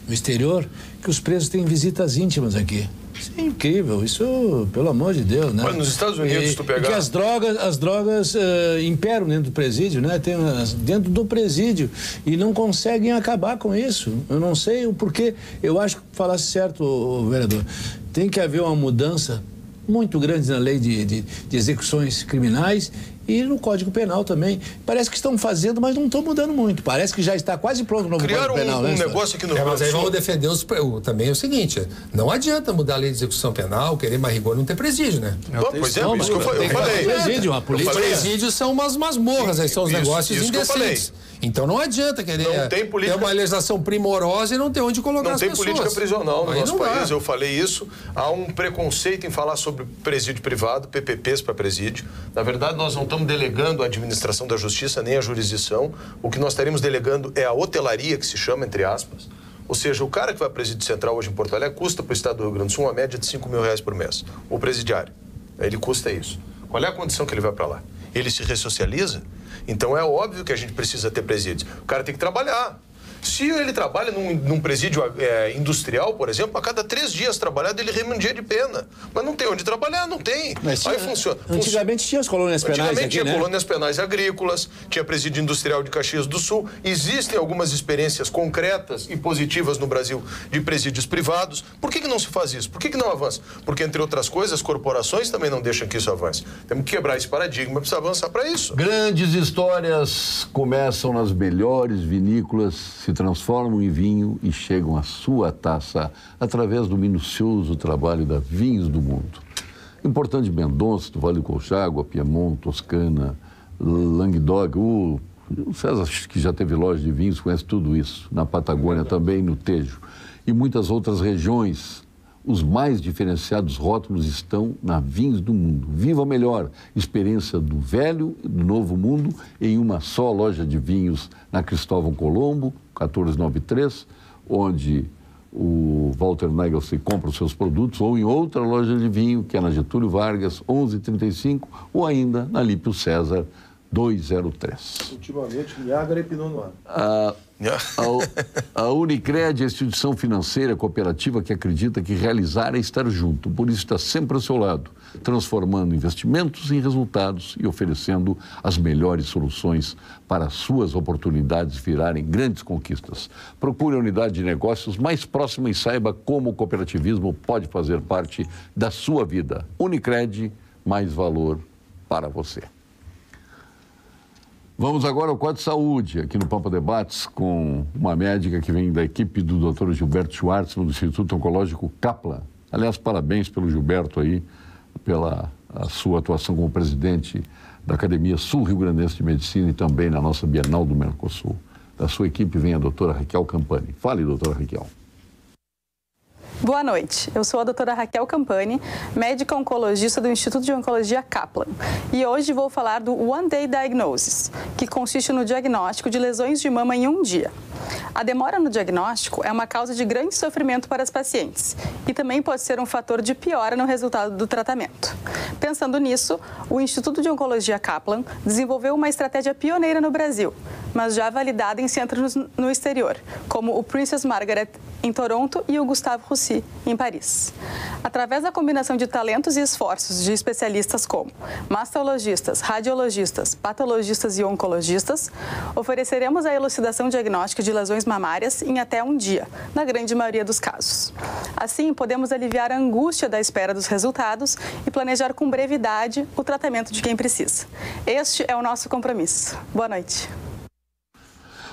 no exterior, que os presos têm visitas íntimas aqui. Isso é incrível, isso, pelo amor de Deus, né? Mas nos Estados Unidos, tu pegar... Que as drogas imperam dentro do presídio, né? Tem dentro do presídio e não conseguem acabar com isso. Eu não sei o porquê. Eu acho que falasse certo, vereador. Tem que haver uma mudança muito grande na lei de execuções criminais e no Código Penal também. Parece que estão fazendo, mas não estão mudando muito. Parece que já está quase pronto o novo Código Penal. Criaram um negócio aqui no Rio Grande do Sul. Mas aí vamos defender também é o seguinte, não adianta mudar a lei de execução penal, querer mais rigor, não ter presídio, né? Pois é, isso que eu falei. Presídio, a polícia. Os presídios são umas masmorras, aí são os negócios indecentes. Então não adianta querer ter uma legislação primorosa e não ter onde colocar as pessoas. Não tem política prisional no nosso país, eu falei isso. Há um preconceito em falar sobre presídio privado, PPPs para presídio. Na verdade, nós não estamos delegando a administração da justiça nem a jurisdição. O que nós estaremos delegando é a hotelaria, que se chama, entre aspas. Ou seja, o cara que vai ao presídio central hoje em Porto Alegre custa para o estado do Rio Grande do Sul uma média de R$5.000 por mês. O presidiário. Ele custa isso. Qual é a condição que ele vai para lá? Ele se ressocializa? Então é óbvio que a gente precisa ter presídios. O cara tem que trabalhar. Se ele trabalha num presídio industrial, por exemplo, a cada 3 dias trabalhado ele reme um dia de pena. Mas não tem onde trabalhar, não tem. Mas aí funciona. Antigamente tinha as colônias penais Antigamente aqui, tinha né? colônias penais agrícolas, tinha presídio industrial de Caxias do Sul. Existem algumas experiências concretas e positivas no Brasil de presídios privados. Por que não se faz isso? Por que não avança? Porque, entre outras coisas, as corporações também não deixam que isso avance. Temos que quebrar esse paradigma, precisa avançar para isso. Grandes histórias começam nas melhores vinícolas, se transformam em vinho e chegam à sua taça através do minucioso trabalho da Vinhos do Mundo. Importante de Mendonça, do Vale do Colchagua, Piemonte, Toscana, Languedoc, o César, que já teve loja de vinhos, conhece tudo isso. Na Patagônia também, no Tejo. E muitas outras regiões. Os mais diferenciados rótulos estão na Vinhos do Mundo. Viva melhor experiência do velho e do novo mundo em uma só loja de vinhos na Cristóvão Colombo, 1493, onde o Walter Nagel se compra os seus produtos, ou em outra loja de vinho, que é na Getúlio Vargas, 1135, ou ainda na Lípio César, 203. Ultimamente, Niágara e Pinot Noir. A Unicred é a instituição financeira cooperativa que acredita que realizar é estar junto, por isso está sempre ao seu lado, transformando investimentos em resultados e oferecendo as melhores soluções para as suas oportunidades virarem grandes conquistas. Procure a unidade de negócios mais próxima e saiba como o cooperativismo pode fazer parte da sua vida. Unicred, mais valor para você. Vamos agora ao quadro de saúde, aqui no Pampa Debates, com uma médica que vem da equipe do Dr. Gilberto Schwartzman, do Instituto Oncológico Kaplan. Aliás, parabéns pelo Gilberto aí, pela sua atuação como presidente da Academia Sul-Rio-Grandense de Medicina e também na nossa Bienal do Mercosul. Da sua equipe vem a doutora Raquel Campani. Fale, doutora Raquel. Boa noite, eu sou a doutora Raquel Campani, médica oncologista do Instituto de Oncologia Kaplan. E hoje vou falar do One Day Diagnosis, que consiste no diagnóstico de lesões de mama em um dia. A demora no diagnóstico é uma causa de grande sofrimento para as pacientes e também pode ser um fator de piora no resultado do tratamento. Pensando nisso, o Instituto de Oncologia Kaplan desenvolveu uma estratégia pioneira no Brasil, mas já validada em centros no exterior, como o Princess Margaret em Toronto e o Gustave Roussy em Paris. Através da combinação de talentos e esforços de especialistas como mastologistas, radiologistas, patologistas e oncologistas, ofereceremos a elucidação diagnóstica de lesões mamárias em até um dia, na grande maioria dos casos. Assim, podemos aliviar a angústia da espera dos resultados e planejar com brevidade o tratamento de quem precisa. Este é o nosso compromisso. Boa noite.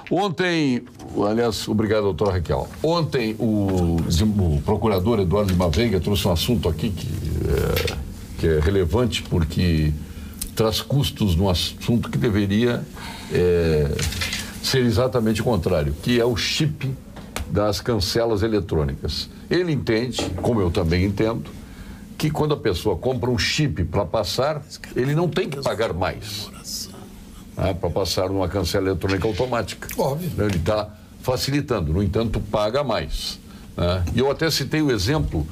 Ontem, aliás, obrigado, doutora Raquel. Ontem, o procurador Eduardo Lima Veiga trouxe um assunto aqui que é relevante porque traz custos num assunto que deveria ser exatamente o contrário, que é o chip das cancelas eletrônicas. Ele entende, como eu também entendo, que quando a pessoa compra um chip para passar, ele não tem que pagar mais para passar numa cancela eletrônica automática. Óbvio. Ele está facilitando, no entanto, paga mais. E eu até citei o exemplo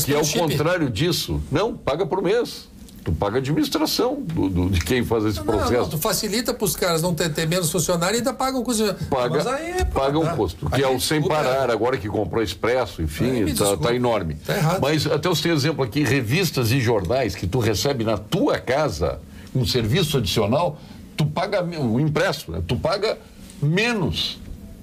que, ao contrário disso, não, paga por mês. Tu paga a administração de quem faz esse processo. Não, tu facilita para os caras não ter menos funcionário e ainda paga um custo. Paga um custo, que é o sem parar, agora que comprou Expresso, enfim, está enorme. Tá errado. Mas até eu tenho exemplo aqui, revistas e jornais que tu recebe na tua casa, um serviço adicional, tu paga o impresso, né? Tu paga menos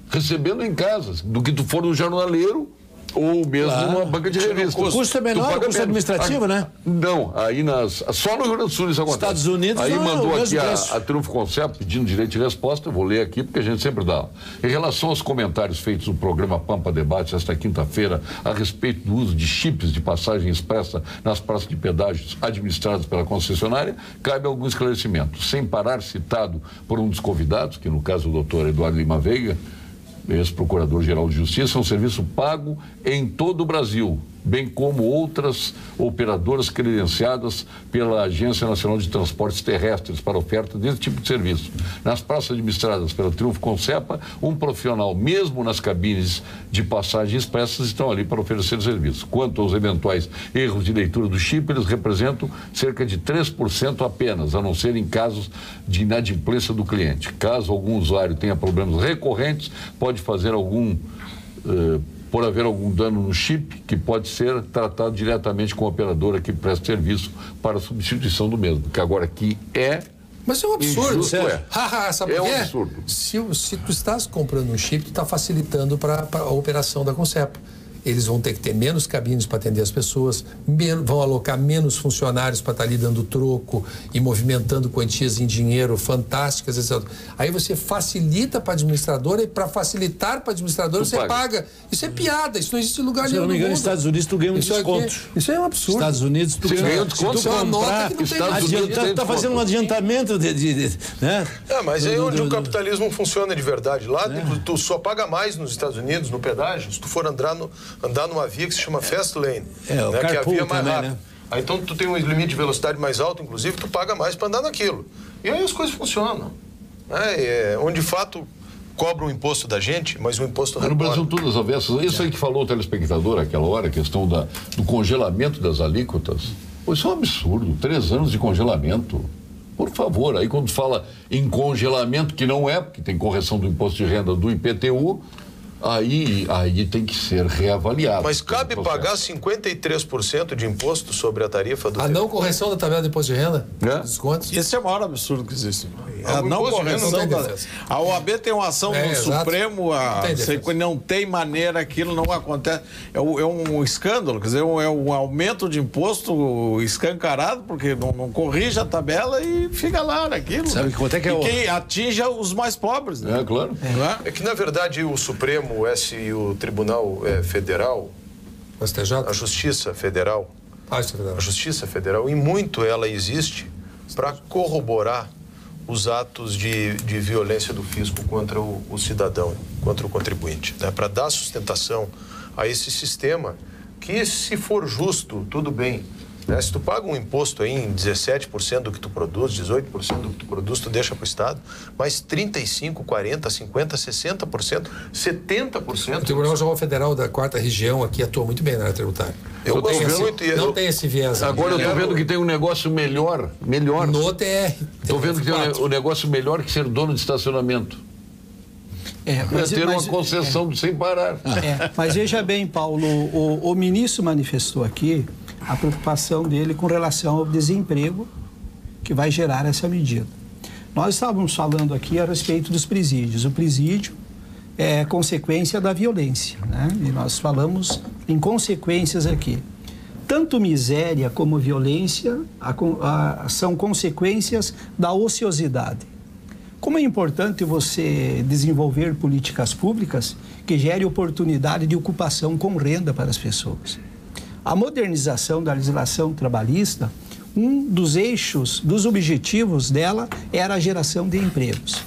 recebendo em casa do que tu for no jornaleiro ou mesmo numa banca de revista. O custo é menor, o custo administrativo, né? Não, aí só no Rio Grande do Sul isso acontece. Estados Unidos aí não, mandou aqui a Triunfo Concept pedindo direito de resposta, eu vou ler aqui porque a gente sempre dá. Em relação aos comentários feitos no programa Pampa Debate esta quinta-feira a respeito do uso de chips de passagem expressa nas praças de pedágios administradas pela concessionária, cabe algum esclarecimento. Sem parar, citado por um dos convidados, que no caso o doutor Eduardo Lima Veiga, ex-procurador-geral de Justiça, é um serviço pago em todo o Brasil, bem como outras operadoras credenciadas pela Agência Nacional de Transportes Terrestres para oferta desse tipo de serviço. Nas praças administradas pela Triunfo Concepa, um profissional, mesmo nas cabines de passagem expressas, estão ali para oferecer o serviço. Quanto aos eventuais erros de leitura do chip, eles representam cerca de 3% apenas, a não ser em casos de inadimplência do cliente. Caso algum usuário tenha problemas recorrentes, pode fazer por haver algum dano no chip, que pode ser tratado diretamente com a operadora que presta serviço para a substituição do mesmo. Que agora aqui Mas é um absurdo. Injusto, Sabe é por quê? um absurdo. Se tu estás comprando um chip, tu está facilitando para a operação da Concepa. Eles vão ter que ter menos cabines para atender as pessoas, vão alocar menos funcionários para estar ali dando troco e movimentando quantias em dinheiro fantásticas, etc. Aí você facilita para a administradora e para facilitar para a administradora você paga. Isso é piada, isso não existe em lugar nenhum. Se eu não me engano, nos Estados Unidos tu ganha um desconto. Isso é um absurdo. Estados Unidos tu ganha um desconto. Se tu comprar, tá fazendo um adiantamento né? Mas aí é onde o capitalismo funciona de verdade. Lá tu só paga mais nos Estados Unidos, no pedágio, se tu for andar numa via que se chama Fast Lane, que é a via mais rápida. Né? Aí, então tu tem um limite de velocidade mais alto, inclusive, tu paga mais para andar naquilo. E aí as coisas funcionam. Onde de fato cobra o imposto da gente, mas o imposto no Brasil todas as vezes. Isso aí que falou o telespectador aquela hora, a questão do congelamento das alíquotas. Pô, isso é um absurdo, 3 anos de congelamento. Por favor, aí quando fala em congelamento, que não é, porque tem correção do imposto de renda do IPTU, Aí tem que ser reavaliado. Mas cabe pagar 53% de imposto sobre a tarifa do... A não correção da tabela de imposto de renda? Descontos? Esse é o maior absurdo que existe. A não correção a OAB tem uma ação no Supremo, não tem maneira, aquilo não acontece. É um escândalo, quer dizer, é um aumento de imposto escancarado, porque não corrige a tabela e fica lá naquilo. Sabe quanto é que quem atinge os mais pobres, né? Claro. É que, na verdade, o Supremo, o Tribunal Federal, o STJ? A Justiça Federal, a Justiça Federal, e muito ela existe para corroborar os atos de violência do fisco contra o cidadão, contra o contribuinte, né? Para dar sustentação a esse sistema que, se for justo, tudo bem. Né? Se tu paga um imposto aí em 17% do que tu produz, 18% do que tu produz, tu deixa para o Estado, mas 35%, 40%, 50%, 60%, 70%... O Tribunal Geral Federal da 4ª Região aqui atua muito bem na área tributária. Não tem esse viés. Agora eu estou vendo que tem um negócio melhor. No TR. Estou vendo que tem um negócio melhor que ser dono de estacionamento. Ter uma concessão sem parar. Mas veja bem, Paulo, o ministro manifestou aqui a preocupação dele com relação ao desemprego que vai gerar essa medida. Nós estávamos falando aqui a respeito dos presídios. O presídio é consequência da violência, né? E nós falamos em consequências aqui. Tanto miséria como violência são consequências da ociosidade. Como é importante você desenvolver políticas públicas que gerem oportunidade de ocupação com renda para as pessoas. A modernização da legislação trabalhista, um dos eixos, dos objetivos dela era a geração de empregos.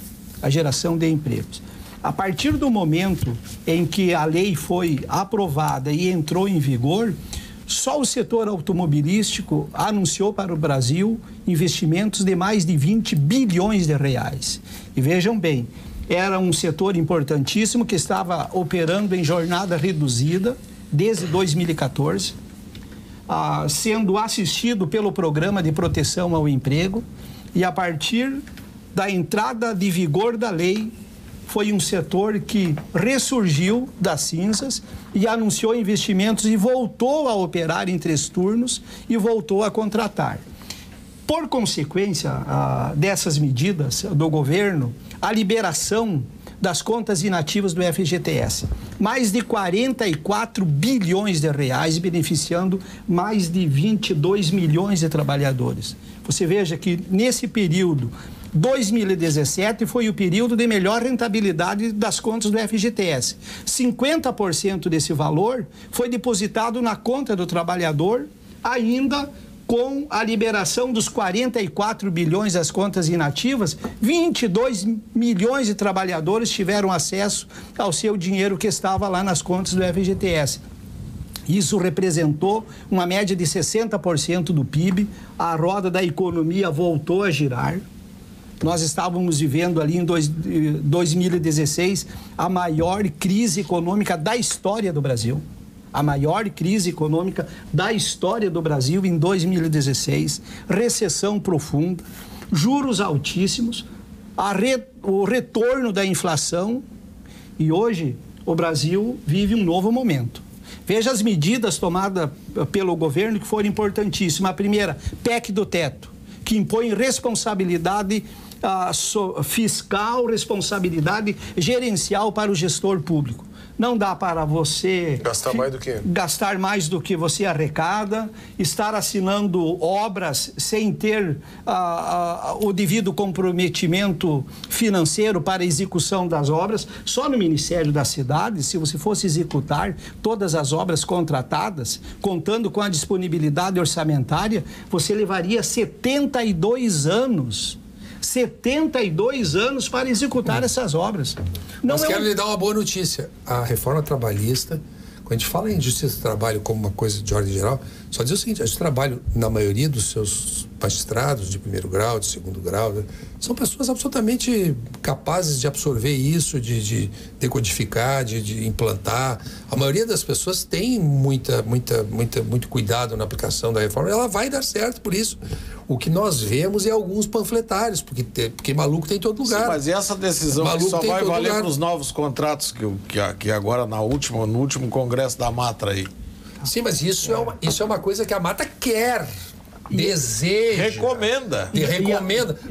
A partir do momento em que a lei foi aprovada e entrou em vigor, só o setor automobilístico anunciou para o Brasil investimentos de mais de 20 bilhões de reais. E vejam bem, era um setor importantíssimo que estava operando em jornada reduzida desde 2014, sendo assistido pelo Programa de Proteção ao Emprego, e a partir da entrada de vigor da lei, foi um setor que ressurgiu das cinzas e anunciou investimentos e voltou a operar em 3 turnos e voltou a contratar. Por consequência dessas medidas do governo, a liberação das contas inativas do FGTS, mais de 44 bilhões de reais, beneficiando mais de 22 milhões de trabalhadores. Você veja que nesse período, 2017 foi o período de melhor rentabilidade das contas do FGTS. 50% desse valor foi depositado na conta do trabalhador, ainda com a liberação dos 44 bilhões das contas inativas, 22 milhões de trabalhadores tiveram acesso ao seu dinheiro que estava lá nas contas do FGTS. Isso representou uma média de 60% do PIB, a roda da economia voltou a girar. Nós estávamos vivendo ali em 2016 a maior crise econômica da história do Brasil. A maior crise econômica da história do Brasil em 2016. Recessão profunda, juros altíssimos, o retorno da inflação. E hoje o Brasil vive um novo momento. Veja as medidas tomadas pelo governo que foram importantíssimas. A primeira, PEC do teto, que impõe responsabilidade fiscal, responsabilidade gerencial para o gestor público. Não dá para você gastar mais do que você arrecada, estar assinando obras sem ter o devido comprometimento financeiro para a execução das obras. Só no Ministério das Cidades, se você fosse executar todas as obras contratadas, contando com a disponibilidade orçamentária, você levaria 72 anos. 72 anos para executar essas obras. Mas quero lhe dar uma boa notícia. A reforma trabalhista, quando a gente fala em justiça do trabalho como uma coisa de ordem geral, só diz o seguinte: a gente trabalha, na maioria dos seus magistrados de 1º grau, de 2º grau, são pessoas absolutamente capazes de absorver isso, de decodificar, de implantar. A maioria das pessoas tem muito cuidado na aplicação da reforma. Ela vai dar certo por isso. O que nós vemos é alguns panfletários, porque maluco tem em todo lugar. Sim, mas e essa decisão que só vai valer para os novos contratos que agora no último congresso da Matra aí? Sim, mas isso é uma coisa que a Matra quer. Deseja. Recomenda.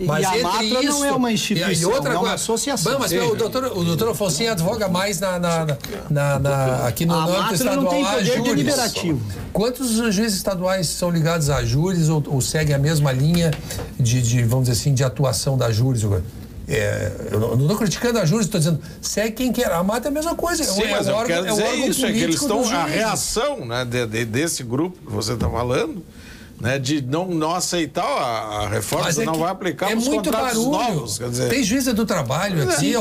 Mas a Matra isso, não é uma instituição, é uma associação. Bom, mas o doutor Afonso advoga mais aqui no âmbito estadual. Não tem poder deliberativo. Quantos juízes estaduais são ligados a júris ou seguem a mesma linha vamos dizer assim, de atuação da júris? Eu não estou criticando a júris, estou dizendo, segue quem quer. A Mata é a mesma coisa. Sim, mas eu quero dizer isso, é que eles estão, a reação, né, desse grupo que você está falando, né, de não aceitar a reforma, não vai aplicar nos contratos novos. Quer dizer, tem juíza do trabalho aqui,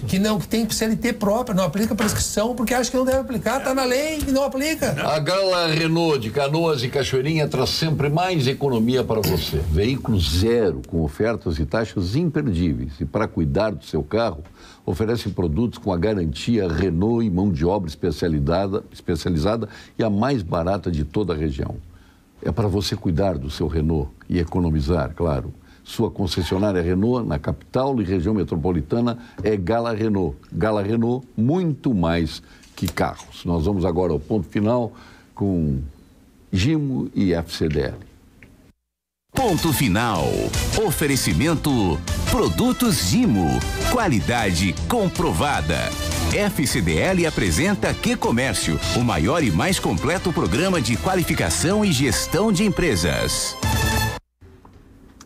que tem CLT própria, não aplica prescrição porque acha que não deve aplicar, está na lei e não aplica. A Gala Renault de Canoas e Cachoeirinha traz sempre mais economia para você. Veículo zero, com ofertas e taxas imperdíveis. E para cuidar do seu carro, oferece produtos com a garantia Renault e mão de obra especializada e a mais barata de toda a região. É para você cuidar do seu Renault e economizar, claro. Sua concessionária Renault, na capital e região metropolitana, é Gala Renault. Gala Renault, muito mais que carros. Nós vamos agora ao ponto final com Gimo e FCDL. Ponto final. Oferecimento Produtos Gimo. Qualidade comprovada. FCDL apresenta Que Comércio, o maior e mais completo programa de qualificação e gestão de empresas.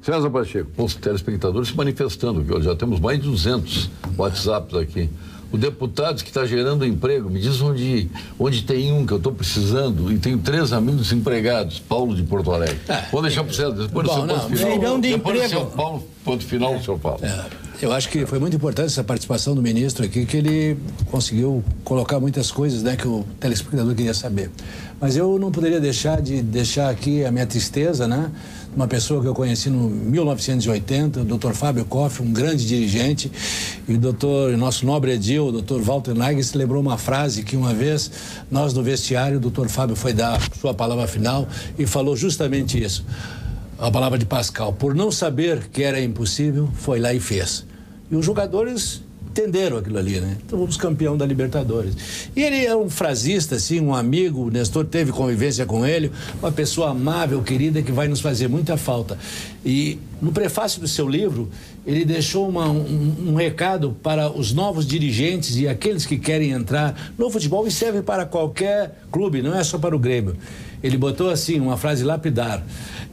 César Pacheco, os telespectadores se manifestando, viu? Já temos mais de 200 WhatsApps aqui. O deputado que está gerando emprego, me diz onde tem um que eu estou precisando e tenho 3 amigos desempregados. Paulo de Porto Alegre. Vou deixar para o César, depois do seu ponto final. Feirão de depois emprego. do seu ponto final, o senhor Paulo. Eu acho que foi muito importante essa participação do ministro aqui, que ele conseguiu colocar muitas coisas, né, que o telespectador queria saber. Mas eu não poderia deixar de deixar aqui a minha tristeza, né? Uma pessoa que eu conheci no 1980, o Dr. Fábio Koff, um grande dirigente, e o nosso nobre edil, o Dr. Walter Nagel, se lembrou uma frase que uma vez nós no vestiário, o Dr. Fábio foi dar sua palavra final e falou justamente isso. A palavra de Pascal: por não saber que era impossível, foi lá e fez. E os jogadores entenderam aquilo ali, né? Então, fomos campeão da Libertadores. E ele é um frasista, assim, um amigo, o Nestor teve convivência com ele, uma pessoa amável, querida, que vai nos fazer muita falta. E no prefácio do seu livro, ele deixou um recado para os novos dirigentes e aqueles que querem entrar no futebol, e serve para qualquer clube, não é só para o Grêmio. Ele botou assim, uma frase lapidar: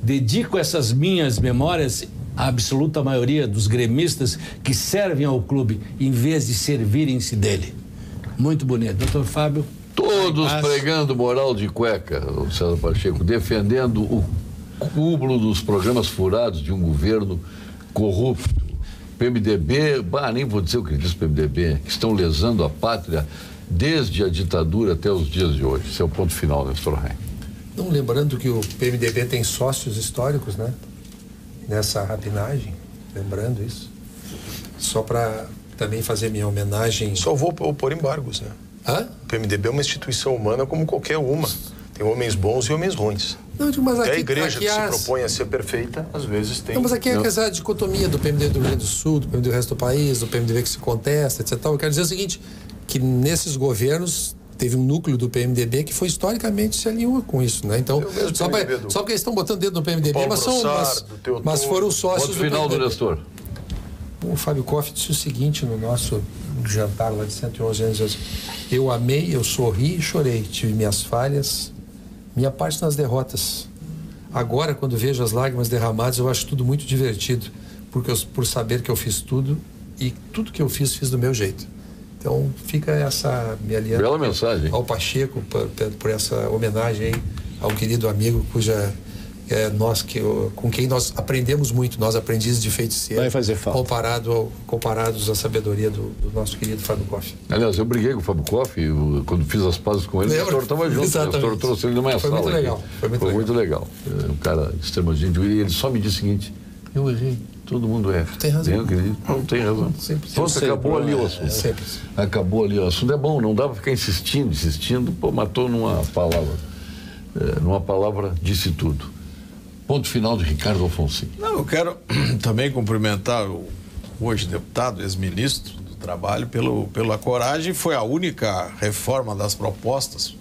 dedico essas minhas memórias à absoluta maioria dos gremistas que servem ao clube em vez de servirem-se dele. Muito bonito. Doutor Fábio. Todos pregando moral de cueca, o César Pacheco, defendendo o cúmulo dos programas furados de um governo corrupto. PMDB, nem vou dizer o que diz o PMDB, que estão lesando a pátria desde a ditadura até os dias de hoje. Esse é o ponto final, Nestor Raim. Não, lembrando que o PMDB tem sócios históricos, né? Nessa rapinagem, lembrando isso. Só para também fazer minha homenagem. Só vou opor embargos, né? Hã? O PMDB é uma instituição humana como qualquer uma. Tem homens bons e homens ruins. Não, mas aqui, a igreja que se propõe a ser perfeita, às vezes tem... Não, mas aqui é essa dicotomia do PMDB do Rio Grande do Sul, do PMDB do resto do país, do PMDB que se contesta, etc. Eu quero dizer o seguinte, que nesses governos teve um núcleo do PMDB que foi historicamente se alinhou com isso, né? Então, só porque eles estão botando dedo no PMDB, mas foram os sócios do final do Nestor. O Fábio Koff disse o seguinte no nosso jantar lá de 111 anos: eu amei, eu sorri e chorei, tive minhas falhas, minha parte nas derrotas. Agora, quando vejo as lágrimas derramadas, eu acho tudo muito divertido, por saber que eu fiz tudo e tudo que eu fiz do meu jeito. Então, fica essa minha aliança. Bela mensagem. Ao Pacheco, por essa homenagem aí ao querido amigo com quem nós aprendemos muito, nós aprendizes de feiticeiro. Vai fazer falta. Comparados à sabedoria do nosso querido Fábio Koff. Aliás, eu briguei com o Fábio Koff, quando fiz as pazes com ele, o Nestor estava junto. Exatamente. O Nestor trouxe ele numa sala. Foi muito legal. Um cara extremamente gentil. E ele só me disse o seguinte: eu errei. Todo mundo erra. Tem razão. Não tem razão. Pronto, acabou ali o assunto. Acabou ali o assunto. É bom, não dá para ficar insistindo. Pô, matou numa palavra. Numa palavra, disse tudo. Ponto final de Ricardo Alfonsin. Não, eu quero também cumprimentar o hoje deputado, ex-ministro do Trabalho, pela coragem. Foi a única reforma das propostas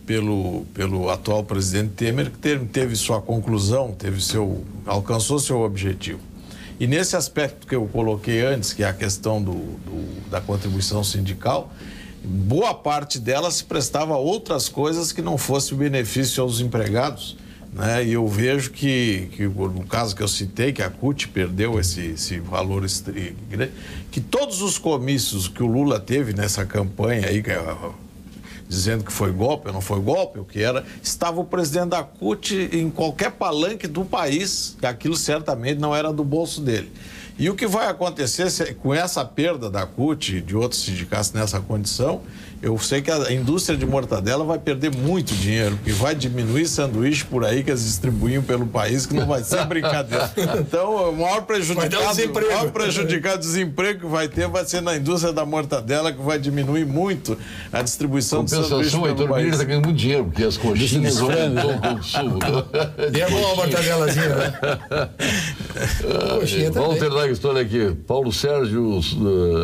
pelo atual presidente Temer que teve sua conclusão, alcançou seu objetivo. E nesse aspecto que eu coloquei antes, que é a questão da contribuição sindical, boa parte dela se prestava a outras coisas que não fosse o benefício aos empregados, né? E eu vejo que no caso que eu citei, que a CUT perdeu esse valor grande, que todos os comícios que o Lula teve nessa campanha aí, dizendo que foi golpe ou não foi golpe, o que era, estava o presidente da CUT em qualquer palanque do país, que aquilo certamente não era do bolso dele. E o que vai acontecer com essa perda da CUT e de outros sindicatos nessa condição, eu sei que a indústria de mortadela vai perder muito dinheiro, porque vai diminuir sanduíche por aí que eles distribuíam pelo país, que não vai ser brincadeira. Então, o maior prejudicado desemprego que vai ter vai ser na indústria da mortadela, que vai diminuir muito a distribuição de sanduíche pelo país. Está ganhando muito dinheiro, porque as coxinhas aumentam o consumo. E é bom a mortadelazinha, né? Walter Nagel, olha aqui. Paulo Sérgio,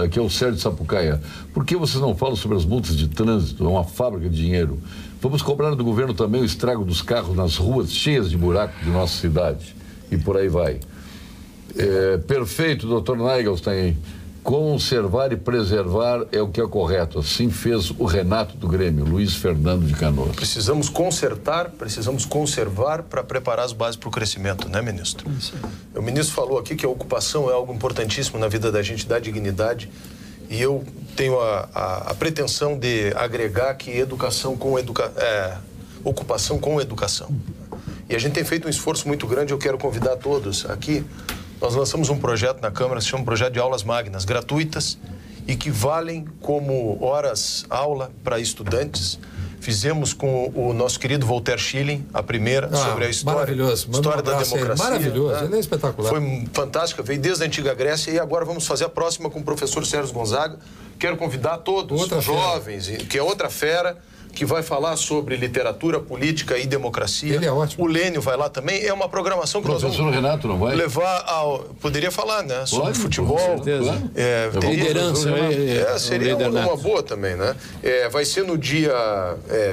aqui é o Sérgio de Sapucaia. Por que vocês não falam sobre as multas de trânsito? É uma fábrica de dinheiro. Vamos cobrar do governo também o estrago dos carros nas ruas cheias de buracos de nossa cidade. E por aí vai. Perfeito, doutor Nagelstein. Conservar e preservar é o que é correto. Assim fez o Renato do Grêmio, Luiz Fernando de Canoas. Precisamos consertar, precisamos conservar para preparar as bases para o crescimento, né, ministro? O ministro falou aqui que a ocupação é algo importantíssimo na vida da gente, dá dignidade. E eu tenho a pretensão de agregar que educação com ocupação com educação. E a gente tem feito um esforço muito grande. Eu quero convidar todos aqui nós lançamos um projeto na Câmara, se chama Projeto de Aulas Magnas, gratuitas e que valem como horas-aula para estudantes. Fizemos com o nosso querido Voltaire Schilling, a primeira, sobre a história da democracia. Maravilhoso, ele é espetacular. Foi fantástica, veio desde a Antiga Grécia e agora vamos fazer a próxima com o professor Sérgio Gonzaga. Quero convidar todos os jovens, que é outra fera, que vai falar sobre literatura, política e democracia. Ele é ótimo. O Lênio vai lá também. É uma programação que nós vamos Renato não vai? Levar ao... Poderia falar, né? Sobre futebol. Com certeza. Liderança. Seria uma boa também, né? Vai ser no dia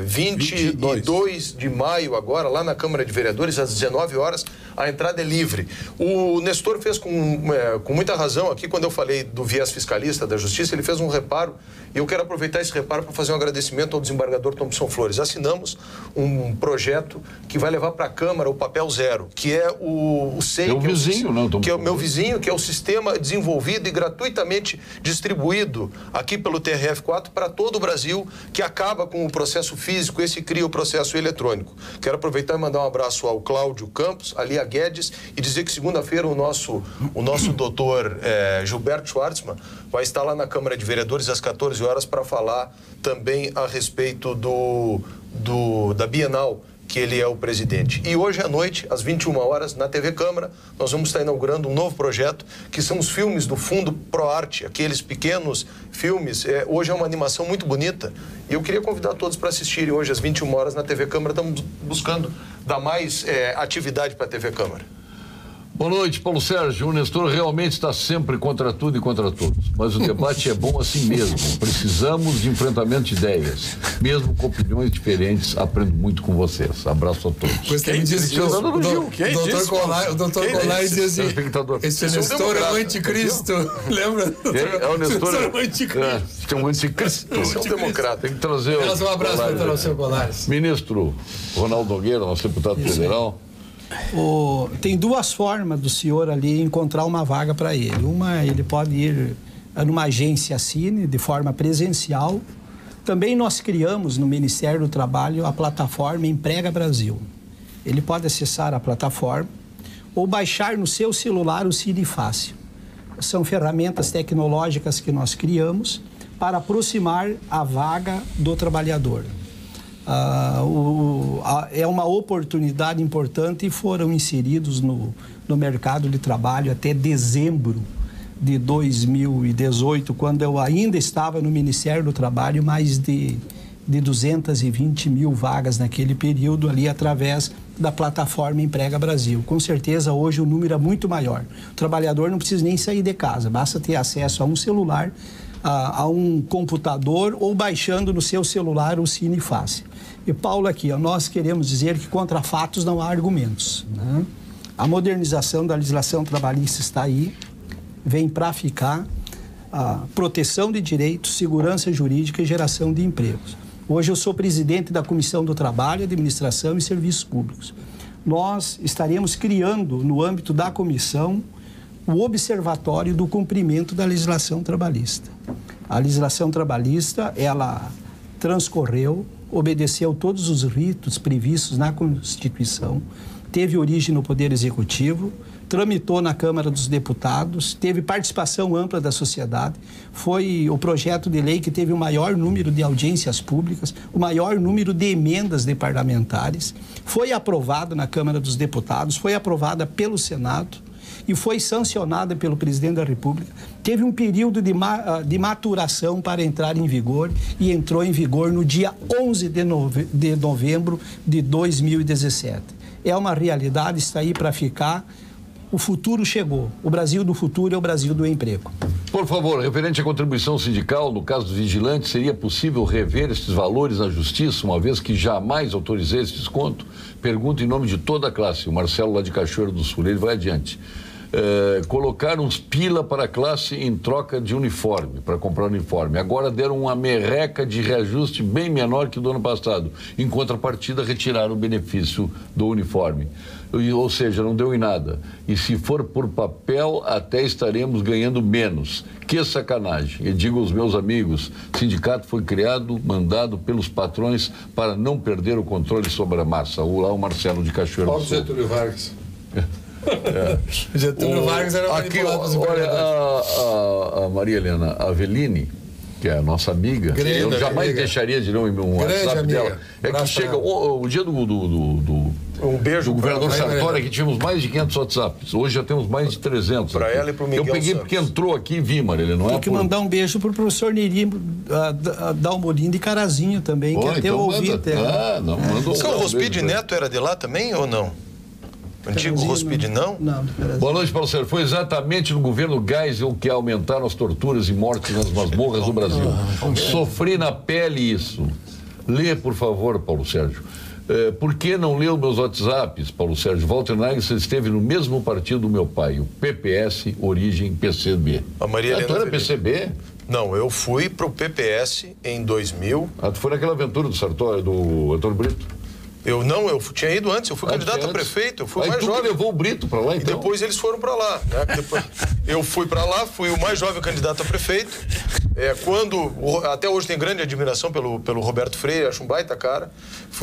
22 de maio agora, lá na Câmara de Vereadores, às 19 horas. A entrada é livre. O Nestor fez com muita razão aqui, quando eu falei do viés fiscalista da Justiça, ele fez um reparo, e eu quero aproveitar esse reparo para fazer um agradecimento ao desembargador Thompson Flores. Assinamos um projeto que vai levar para a Câmara o papel zero, que é o SEI, que é o meu vizinho, que é o sistema desenvolvido e gratuitamente distribuído aqui pelo TRF4 para todo o Brasil, que acaba com o processo físico, esse cria o processo eletrônico. Quero aproveitar e mandar um abraço ao Cláudio Campos, ali a Guedes, e dizer que segunda-feira o nosso doutor Gilberto Schwartzman vai estar lá na Câmara de Vereadores às 14 horas para falar também a respeito da Bienal, que ele é o presidente. E hoje à noite, às 21 horas, na TV Câmara, nós vamos estar inaugurando um novo projeto, que são os filmes do Fundo ProArte, aqueles pequenos filmes. Hoje é uma animação muito bonita, e eu queria convidar todos para assistirem hoje às 21 horas na TV Câmara. Estamos buscando dar mais atividade para a TV Câmara. Boa noite, Paulo Sérgio. O Nestor realmente está sempre contra tudo e contra todos. Mas o debate é bom assim mesmo. Precisamos de enfrentamento de ideias. Mesmo com opiniões diferentes, aprendo muito com vocês. Abraço a todos. Quem disse isso? O doutor Colai dizia assim, esse Nestor é o anticristo. Lembra? É o Nestor é o anticristo. É um anticristo. Esse é um democrata. Tem que trazer um abraço para o seu Colares. Ministro Ronaldo Nogueira, nosso deputado federal. Tem duas formas do senhor ali encontrar uma vaga para ele. Uma, ele pode ir numa agência Cine, de forma presencial. Também nós criamos no Ministério do Trabalho a plataforma Emprega Brasil. Ele pode acessar a plataforma ou baixar no seu celular o Cine Fácil. São ferramentas tecnológicas que nós criamos para aproximar a vaga do trabalhador. É uma oportunidade importante e foram inseridos no mercado de trabalho até dezembro de 2018, quando eu ainda estava no Ministério do Trabalho, mais de 220 mil vagas naquele período ali através da plataforma Emprega Brasil. Com certeza hoje o número é muito maior. O trabalhador não precisa nem sair de casa, basta ter acesso a um celular, a um computador ou baixando no seu celular o Cine Fácil. E Paulo, aqui, nós queremos dizer que contra fatos não há argumentos, né? A modernização da legislação trabalhista está aí, vem para ficar, a proteção de direitos, segurança jurídica e geração de empregos. Hoje eu sou presidente da Comissão do Trabalho, Administração e Serviços Públicos. Nós estaremos criando, no âmbito da comissão, o observatório do cumprimento da legislação trabalhista. A legislação trabalhista, ela transcorreu, obedeceu todos os ritos previstos na Constituição, teve origem no Poder Executivo, tramitou na Câmara dos Deputados, teve participação ampla da sociedade, foi o projeto de lei que teve o maior número de audiências públicas, o maior número de emendas de parlamentares, foi aprovado na Câmara dos Deputados, foi aprovada pelo Senado e foi sancionada pelo Presidente da República. Teve um período de maturação para entrar em vigor e entrou em vigor no dia 11 de novembro de 2017. É uma realidade, está aí para ficar. O futuro chegou. O Brasil do futuro é o Brasil do emprego. Por favor, referente à contribuição sindical, no caso dos vigilantes, seria possível rever esses valores na Justiça, uma vez que jamais autorizei esse desconto? Pergunto em nome de toda a classe. O Marcelo, lá de Cachoeiro do Sul, ele vai adiante. Colocaram uns pila para a classe em troca de uniforme, para comprar uniforme. Agora deram uma merreca de reajuste bem menor que do ano passado. Em contrapartida, retiraram o benefício do uniforme. Ou seja, não deu em nada. E se for por papel, até estaremos ganhando menos. Que sacanagem. E digo aos meus amigos, o sindicato foi criado, mandado pelos patrões para não perder o controle sobre a massa. Lá o Marcelo de Cachoeiro do Sul. Getúlio Vargas. Getúlio Vargas era aqui, manipulado pelos olha, governadores. a Maria Helena Aveline, que é a nossa amiga, Grande eu jamais amiga. deixaria de ler um WhatsApp amiga. dela. É que Abraço chega pra o dia do beijo do governador pra ela. Sartori, que tivemos mais de 500 WhatsApps. Hoje já temos mais de 300. Pra aqui. ela e pro Miguel Eu peguei Santos. porque entrou aqui e vi, Maria Helena, não Tem é que por... mandar um beijo pro professor Neri Dalmolin de Carazinho também, Pô, que até então ouvi manda. até. Não, manda Seu um Rospide beijo pra Neto era de lá também ou não? Antigo Carazinho, Rospide não? Não, de Carazinho. Boa noite, Paulo Sérgio. Foi exatamente no governo Geisel que aumentaram as torturas e mortes nas masmorras do Brasil. Sofri na pele isso. Lê, por favor, Paulo Sérgio. Por que não leu meus WhatsApps, Paulo Sérgio? Walter Nagel esteve no mesmo partido do meu pai, o PPS, origem PCB. A Maria Helena tu era Felipe. PCB? Não, eu fui pro PPS em 2000. Tu foi naquela aventura do Sartori, do Antônio Brito? Eu tinha ido antes, eu fui candidato a prefeito, eu fui Aí mais tu jovem. que levou o Brito pra lá, E então? depois eles foram para lá, né? Depois, eu fui para lá, fui o mais jovem candidato a prefeito. Até hoje tenho grande admiração pelo Roberto Freire, acho um baita cara.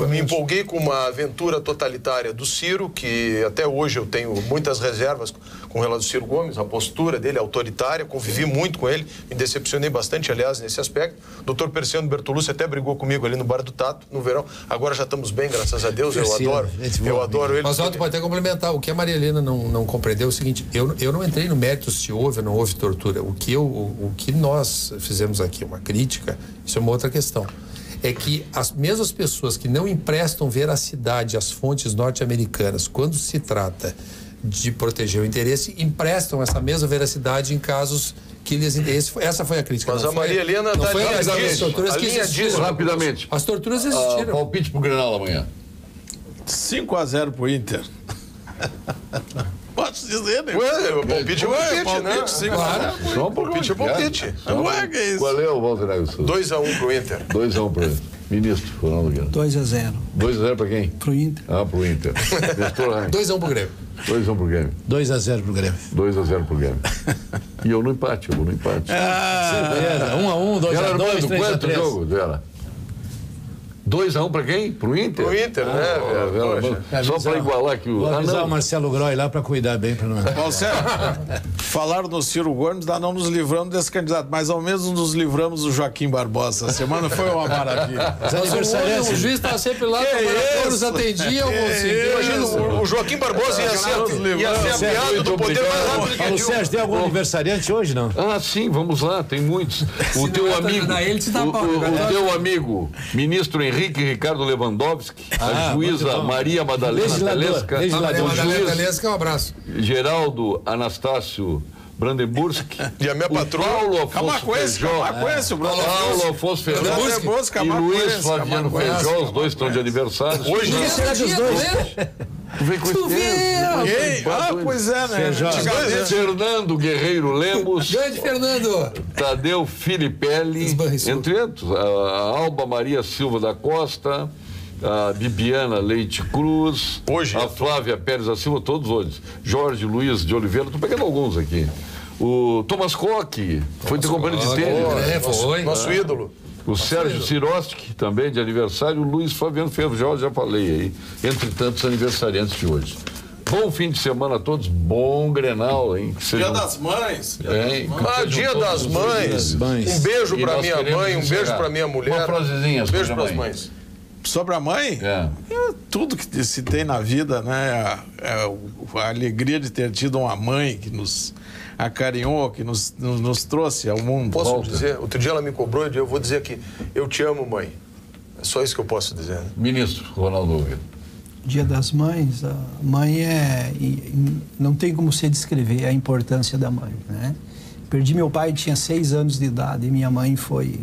Me empolguei com uma aventura totalitária do Ciro, que até hoje eu tenho muitas reservas com relação ao Ciro Gomes, a postura dele autoritária, convivi muito com ele, me decepcionei bastante, aliás, nesse aspecto. O doutor Perciano Bertolucci até brigou comigo ali no Bar do Tato, no verão. Agora já estamos bem, graças a Deus, eu adoro ele. Mas, Alto, pode até complementar. O que a Maria Helena não compreendeu é o seguinte: eu não entrei no mérito se houve ou não houve tortura. O que nós fizemos aqui, uma crítica, isso é uma outra questão. É que as mesmas pessoas que não emprestam veracidade às fontes norte-americanas, quando se trata de proteger o interesse, emprestam essa mesma veracidade em casos que eles... Essa foi a crítica. Mas a Maria Helena não tá foi linha as disso, torturas a que linha existiram. disso. Rapidamente. As torturas existiram. Palpite pro Grenal amanhã. 5-0 pro Inter. Pode dizer, né? Ué, o palpite é palpite, né? Claro. Só um Palpite é palpite. Ué, que é isso? Qual é o Walter Nagel? 2-1 pro Inter. 2-1 pro Ministro Ronaldo Guedes. 2-0 2-0 pra quem? pro Inter. Pro Inter. Nestor Raim. 2-1 pro Grêmio. 2-1 pro Grêmio. 2-0 pro Grêmio. 2-0 pro Grêmio. E eu no empate, eu vou no empate. Certeza. 1-1, Ela 2-2, quanto 3-3. jogo dela? 2-1 pra quem? Pro Inter? Pro Inter, né? Poxa. Só pra igualar que o... Vou avisar o Marcelo Groy lá pra cuidar bem pra não... Bom, Sérgio, falaram no Ciro Gomes, não nos livramos desse candidato, mas ao menos nos livramos do Joaquim Barbosa. A semana foi uma maravilha. Os aniversariantes... O juiz estava sempre lá, nos atendia. Imagina, o Joaquim Barbosa ia ser ameaçado do poder mais rápido que Paulo Sérgio, tem algum aniversariante hoje, não? Sim, vamos lá, tem muitos. O teu amigo, o teu amigo, ministro Henrique Ricardo Lewandowski, a juíza Maria Madalena Telesca, Um abraço. Geraldo Anastácio Brandenburski E a minha patroa. Paulo Afonso Feijó, Paulo Afonso Feijó e Luiz Flaviano Feijó, os dois estão de aniversário. Hoje Será dos dois? Tu vem com Pois é, né? Fernando Guerreiro Lemos, Grande Fernando. Tadeu Filipelli, Esbarriçou. entre outros, a Alba Maria Silva da Costa, a Bibiana Leite Cruz, Hoje. a Flávia Pérez da Silva, todos hoje. Jorge Luiz de Oliveira, estou pegando alguns aqui. O Thomas Koch, foi ter companhia de tênis. Foi. Nosso ídolo. O Sérgio Sirotsky, também de aniversário. O Luiz Flaviano Feijó, já falei aí. Entre tantos aniversariantes de hoje. Bom fim de semana a todos. Bom Grenal, hein? Dia das Mães. Dia das Mães. Um beijo pra minha mãe, um beijo pra minha mulher. Uma frasezinha Um beijo sobre a pras mãe. mães. Sobre a mãe? Tudo que se tem na vida, né? A alegria de ter tido uma mãe que nos acarinhou, que nos trouxe ao mundo. Posso dizer? Outro dia ela me cobrou e eu vou dizer que eu te amo, mãe. É só isso que eu posso dizer. Né? Ministro Ronaldo Guedes. Dia das Mães, a mãe não tem como se descrever a importância da mãe, né? Perdi meu pai, tinha 6 anos de idade, e minha mãe foi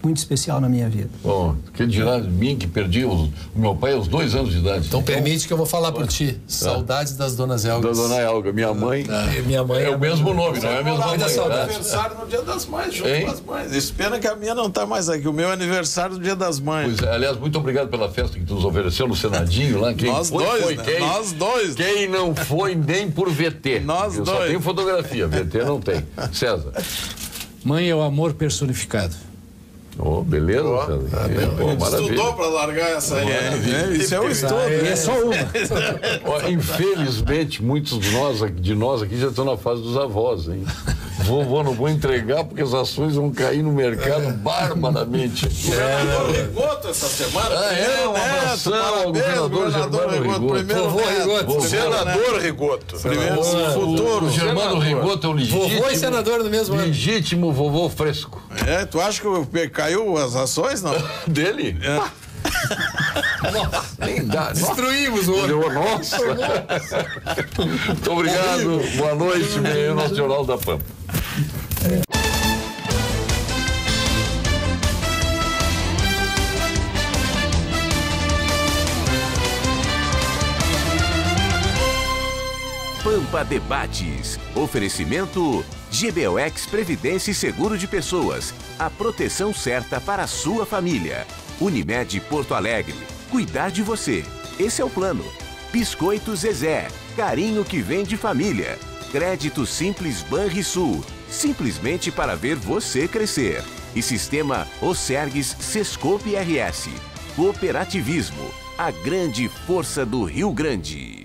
muito especial na minha vida. Bom, quem dirá de mim que perdi o meu pai aos 2 anos de idade. Então permite que eu vou falar por ti. Saudades das donas Elgas. Da dona Elga, minha mãe. Minha mãe É o mesmo nome, não é a mesma mãe. Aniversário no Dia das Mães, junto com as mães. Espera que a minha não está mais aqui. O meu é aniversário no Dia das Mães. Pois é, aliás, muito obrigado pela festa que tu nos ofereceu no Senadinho lá. Quem Nós foi, dois, foi. né? Quem, Nós dois. Quem não foi nem por VT. Nós Eu dois. só tenho fotografia, VT não tem. César. Mãe é o amor personificado. Oh, beleza, Estudou para largar essa aí. Isso é um estudo. É só uma. Ó, infelizmente, muitos de nós aqui já estão na fase dos avós, hein? Vovô, não vou entregar porque as ações vão cair no mercado barbaramente. Governador Rigoto essa semana. Um abração ao governador Germano Rigoto. Vovô Rigoto. Senador Rigoto. Primeiro futuro. O Germano Rigoto é o legítimo. Vovô e senador no mesmo ano. Legítimo vovô fresco. Tu acha que caiu as ações, não? Dele? Nem dá. Destruímos o outro. Nossa. Muito obrigado. Boa noite, meu Nacional da Pampa. Pampa Debates. Oferecimento GBOX Previdência e Seguro de Pessoas. A proteção certa para a sua família. Unimed Porto Alegre. Cuidar de você. Esse é o plano. Biscoito Zezé. Carinho que vem de família. Crédito Simples Banrisul. Simplesmente para ver você crescer. E Sistema Osergues Sescope RS. Cooperativismo. A grande força do Rio Grande.